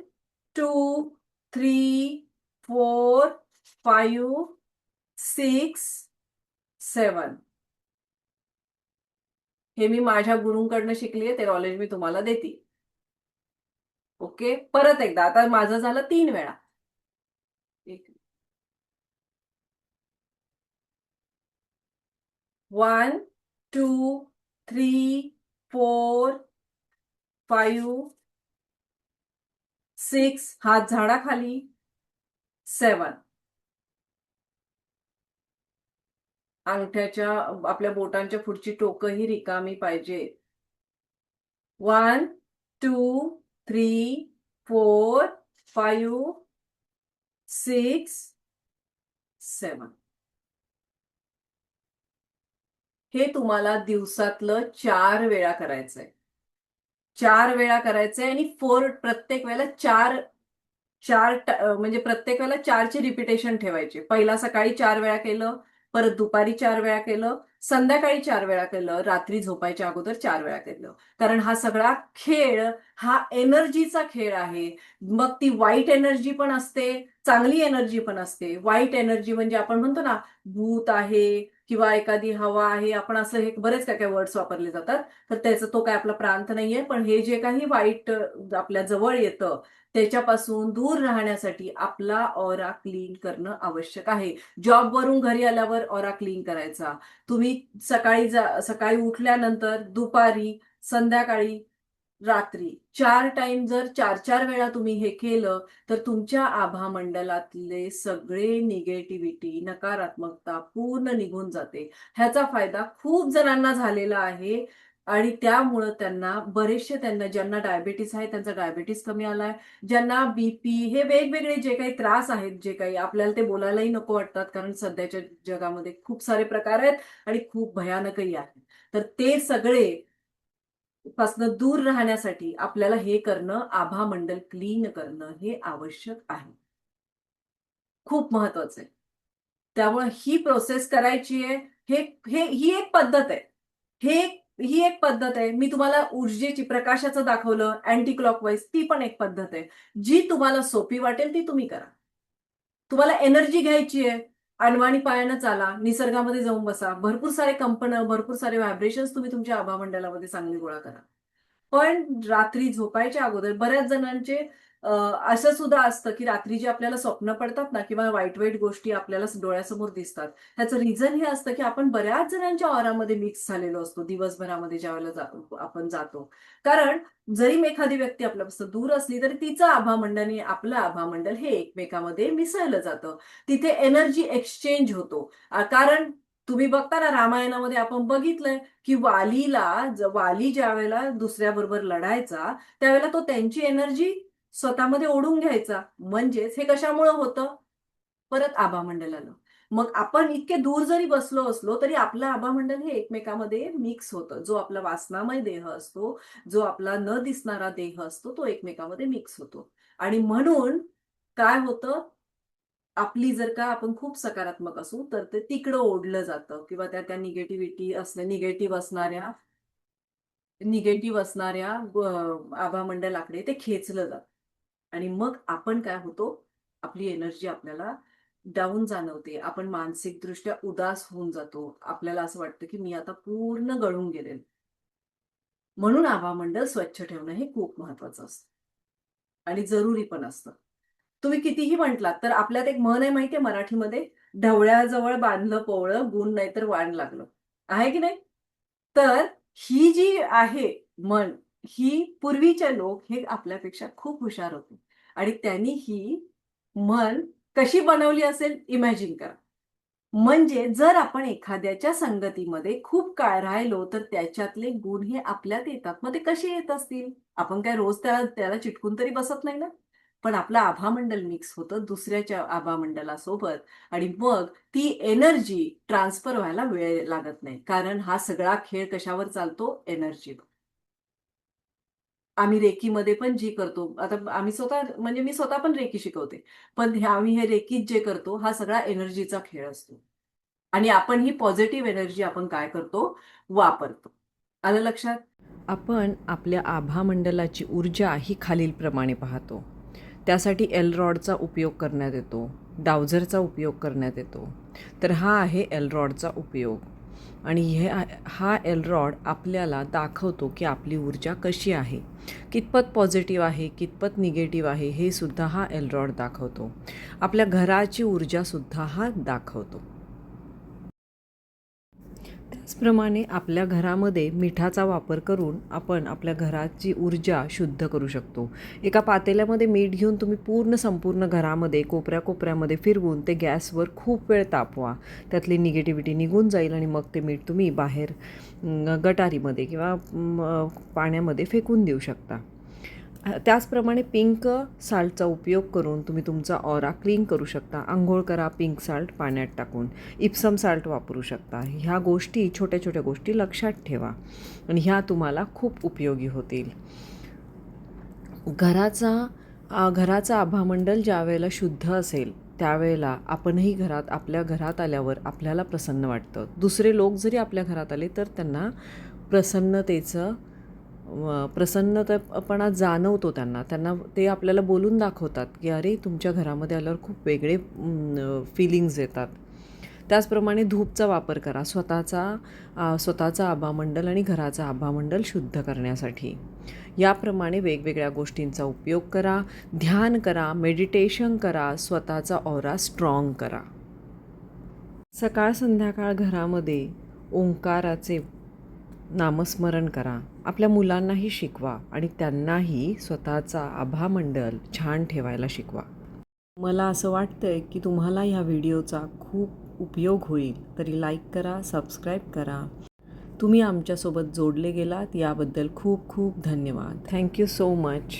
2, 3, 4, 5, 6, 7. हे मी माझ्या गुरूंकडनं शिकलीये, ते नॉलेज मी तुम्हाला देते. ओके. परत एकदा, आता माझं झालं 3 वेळा. 1, 2, 3, 4, 5, 6 हात झाडा खाली, 7. अंगठ्याच्या आपल्या बोटांच्या पुढची टोकं ही रिकामी पाहिजे. 1, 2, 3, 4, 5, 6, 7. हे तुम्हाला दिवसातलं 4 वेळा करायचंय. 4 वेळा करायचंय आणि प्रत्येक वेळेला 4 म्हणजे प्रत्येक वेळेला 4ची रिपिटेशन ठेवायची. पहिला सकाळी 4 वेळा केलं, परत दुपारी 4 वेळा केलं, संध्याकाळी 4 वेळा केलं, रात्री झोपायच्या अगोदर 4 वेळा केलं. कारण हा सगळा खेळ हा एनर्जीचा खेळ आहे. मग ती वाईट एनर्जी पण असते, चांगली एनर्जी पण असते. वाईट एनर्जी म्हणजे आपण म्हणतो ना, भूत आहे किंवा एखादी हवा आहे, आपण असं हे बरेच काय काय वर्ड्स वापरले जातात. तर त्याचा तो काय आपला प्रांत नाहीये. पण हे जे काही वाईट आपल्या जवळ येतं त्याच्यापासून दूर राहण्यासाठी आपला ऑरा क्लीन करणं आवश्यक आहे. जॉबवरून घरी आल्यावर ऑरा क्लीन करायचा. तुम्ही सकाळी उठल्यानंतर, दुपारी, संध्याकाळी, रात्री 4 टाइम जर 4-4 वेळा तुम्ही हे केलं तर तुमच्या आभामंडलातले सगळे निगेटिव्हिटी, नकारात्मकता पूर्ण निघून जाते. ह्याचा फायदा खूप जणांना झालेला आहे आणि त्यामुळं त्यांना ज्यांना डायबिटीस आहे त्यांचा डायबिटीस कमी आलाय. ज्यांना बीपी, हे वेगवेगळे जे काही त्रास आहेत, जे काही आपल्याला ते बोलायलाही नको वाटतात, कारण सध्याच्या जगामध्ये खूप सारे प्रकार आहेत आणि खूप भयानकही आहेत. तर ते सगळे पासनं दूर राहण्यासाठी आपल्याला हे करणं, आभामंडल क्लीन करणं हे आवश्यक आहे. खूप महत्वाचं आहे. त्यामुळे ही प्रोसेस करायची आहे. ही एक पद्धत आहे. हे ही एक पद्धत आहे. मी तुम्हाला ऊर्जेची, प्रकाशाचं दाखवलं, अँटी क्लॉकवाईज, ती पण एक पद्धत आहे. जी तुम्हाला सोपी वाटेल ती तुम्ही करा. तुम्हाला एनर्जी घ्यायची आहे, अनवाणी पायानं चाला, निसर्गामध्ये जाऊन बसा, भरपूर सारे कंपन, भरपूर सारे व्हायब्रेशन्स तुम्ही तुमच्या आभामंडलामध्ये चांगले गोळा करा. पण रात्री झोपायच्या अगोदर बऱ्याच जणांचे असं सुद्धा असतं, की रात्री जे आपल्याला स्वप्न पडतात ना किंवा वाईट-वाईट गोष्टी आपल्याला डोळ्यासमोर दिसतात. ह्याचं रिझन हे असतं, की आपण बऱ्याच जणांच्या ऑरामध्ये मिक्स झालेलो असतो दिवसभरामध्ये ज्यावेळेला आपण जातो. कारण जरी एखादी व्यक्ती आपल्यापासून दूर असली, तरी तिचं आभामंडल आणि आपलं आभामंडल हे एकमेकांमध्ये मिसळलं जातं. तिथे एनर्जी एक्सचेंज होतो. कारण तुम्ही बघता ना रामायणामध्ये आपण बघितलंय, की वाली ज्यावेळेला दुसऱ्याबरोबर लढायचा, त्यावेळेला तो त्यांची एनर्जी स्वतःमध्ये ओढून घ्यायचा. म्हणजेच हे कशामुळं होतं? परत आभामंडलानं. मग आपण इतके दूर जरी बसलो असलो, तरी आपलं आभामंडल हे एकमेकांमध्ये मिक्स होतं. जो आपला वासनामय देह असतो, जो आपला न दिसणारा देह असतो, तो एकमेकांमध्ये मिक्स होतो. आणि म्हणून काय होतं, आपली जर का आपण खूप सकारात्मक असू, तर ते तिकडं ओढलं जातं किंवा त्या त्या निगेटिव्हिटी असल्या निगेटिव्ह असणाऱ्या आभामंडलाकडे ते खेचलं जातं. आणि मग आपण काय होतो, आपली एनर्जी आपल्याला डाऊन जाणवते. आपण मानसिकदृष्ट्या उदास होऊन जातो. आपल्याला असं वाटतं, की मी आता पूर्ण गळून गेलेले. म्हणून आभामंडल स्वच्छ ठेवणं हे खूप महत्वाचं असतं आणि जरुरी पण असतं. तुम्ही कितीही म्हटलात, तर आपल्यात एक म्हण आहे माहिती आहे मराठीमध्ये, "ढवळ्याजवळ बांधलं कोवळं, गुण नाहीतर वाण लागलं." आहे की नाही? तर ही जी आहे म्हण, ही पूर्वीचे लोक हे आपल्यापेक्षा खूप हुशार होते आणि त्यांनी ही म्हण कशी बनवली असेल इमॅजिन करा. म्हणजे जर आपण एखाद्याच्या संगतीमध्ये खूप काळ राहिलो, तर त्याच्यातले गुण हे आपल्यात येतात. मग ते कसे येत असतील? आपण काय रोज त्याला त्याला चिटकून तरी बसत नाही ना. पण आपलं आभामंडल मिक्स होतं दुसऱ्याच्या आभामंडलासोबत आणि मग ती एनर्जी ट्रान्सफर व्हायला वेळ लागत नाही. कारण हा सगळा खेळ कशावर चालतो? एनर्जीवर. आम्ही रेकीमध्ये पण जी करतो, आता आम्ही स्वतः म्हणजे मी स्वतः पण रेकी शिकवते. पण आम्ही हे रेकीत जे करतो, हा सगळा एनर्जीचा खेळ असतो. आणि आपण ही पॉझिटिव्ह एनर्जी आपण काय करतो? वापरतो. आलं लक्षात? आपण आपल्या आभामंडलाची ऊर्जा ही खालीलप्रमाणे पाहतो. त्यासाठी एल रॉडचा उपयोग करण्यात येतो, डाउझरचा उपयोग करण्यात येतो. तर हा आहे एल रॉडचा उपयोग आणि हा एल रॉड आपल्याला दाखवतो की आपली ऊर्जा कशी आहे, कितपत पॉझिटिव्ह आहे, कितपत निगेटिव्ह आहे, हे सुद्धा हा एल रॉड दाखवतो. आपल्या घराची ऊर्जासुद्धा हा दाखवतो. त्याचप्रमाणे आपल्या घरामध्ये मिठाचा वापर करून आपण आपल्या घराची ऊर्जा शुद्ध करू शकतो. एका पातेल्यामध्ये मीठ घेऊन तुम्ही संपूर्ण घरामध्ये कोपऱ्यामध्ये फिरवून ते गॅसवर खूप वेळ तापवा. त्यातली निगेटिव्हिटी निघून जाईल आणि मग ते मीठ तुम्ही बाहेर गटारीमध्ये किंवा पाण्यामध्ये फेकून देऊ शकता. त्याचप्रमाणे पिंक साल्टचा उपयोग करून तुम्ही तुमचा ऑरा क्लीन करू शकता. अंघोळ करा पिंक साल्ट पाण्यात टाकून. इप्सम साल्ट वापरू शकता. ह्या गोष्टी, छोट्या छोट्या गोष्टी लक्षात ठेवा आणि ह्या तुम्हाला खूप उपयोगी होतील. घराचा आभामंडल ज्या वेळेला शुद्ध असेल, त्यावेळेला आपणही आपल्या घरात आल्यावर आपल्याला प्रसन्न वाटतं. दुसरे लोक जरी आपल्या घरात आले तर त्यांना प्रसन्नतापणा जाणवतो त्यांना ते आपल्याला बोलून दाखवतात की अरे तुमच्या घरामध्ये आल्यावर खूप वेगळे फीलिंग्ज येतात. त्याचप्रमाणे धूपचा वापर करा स्वतःचा आभामंडल आणि घराचा आभामंडल शुद्ध करण्यासाठी. याप्रमाणे वेगवेगळ्या गोष्टींचा उपयोग करा, ध्यान करा, मेडिटेशन करा, स्वतःचा ऑरा स्ट्रॉंग करा. सकाळ संध्याकाळ घरामध्ये ओंकाराचे नामस्मरण करा. आपल्या मुलांनाही शिकवा आणि त्यांनाही स्वतःचा आभामंडल छान ठेवायला शिकवा. मला असं वाटतंय की तुम्हाला ह्या व्हिडिओचा खूप उपयोग होईल. तरी लाईक करा, सबस्क्राईब करा. तुम्ही आमच्यासोबत जोडले गेलात याबद्दल खूप खूप धन्यवाद. Thank you so much.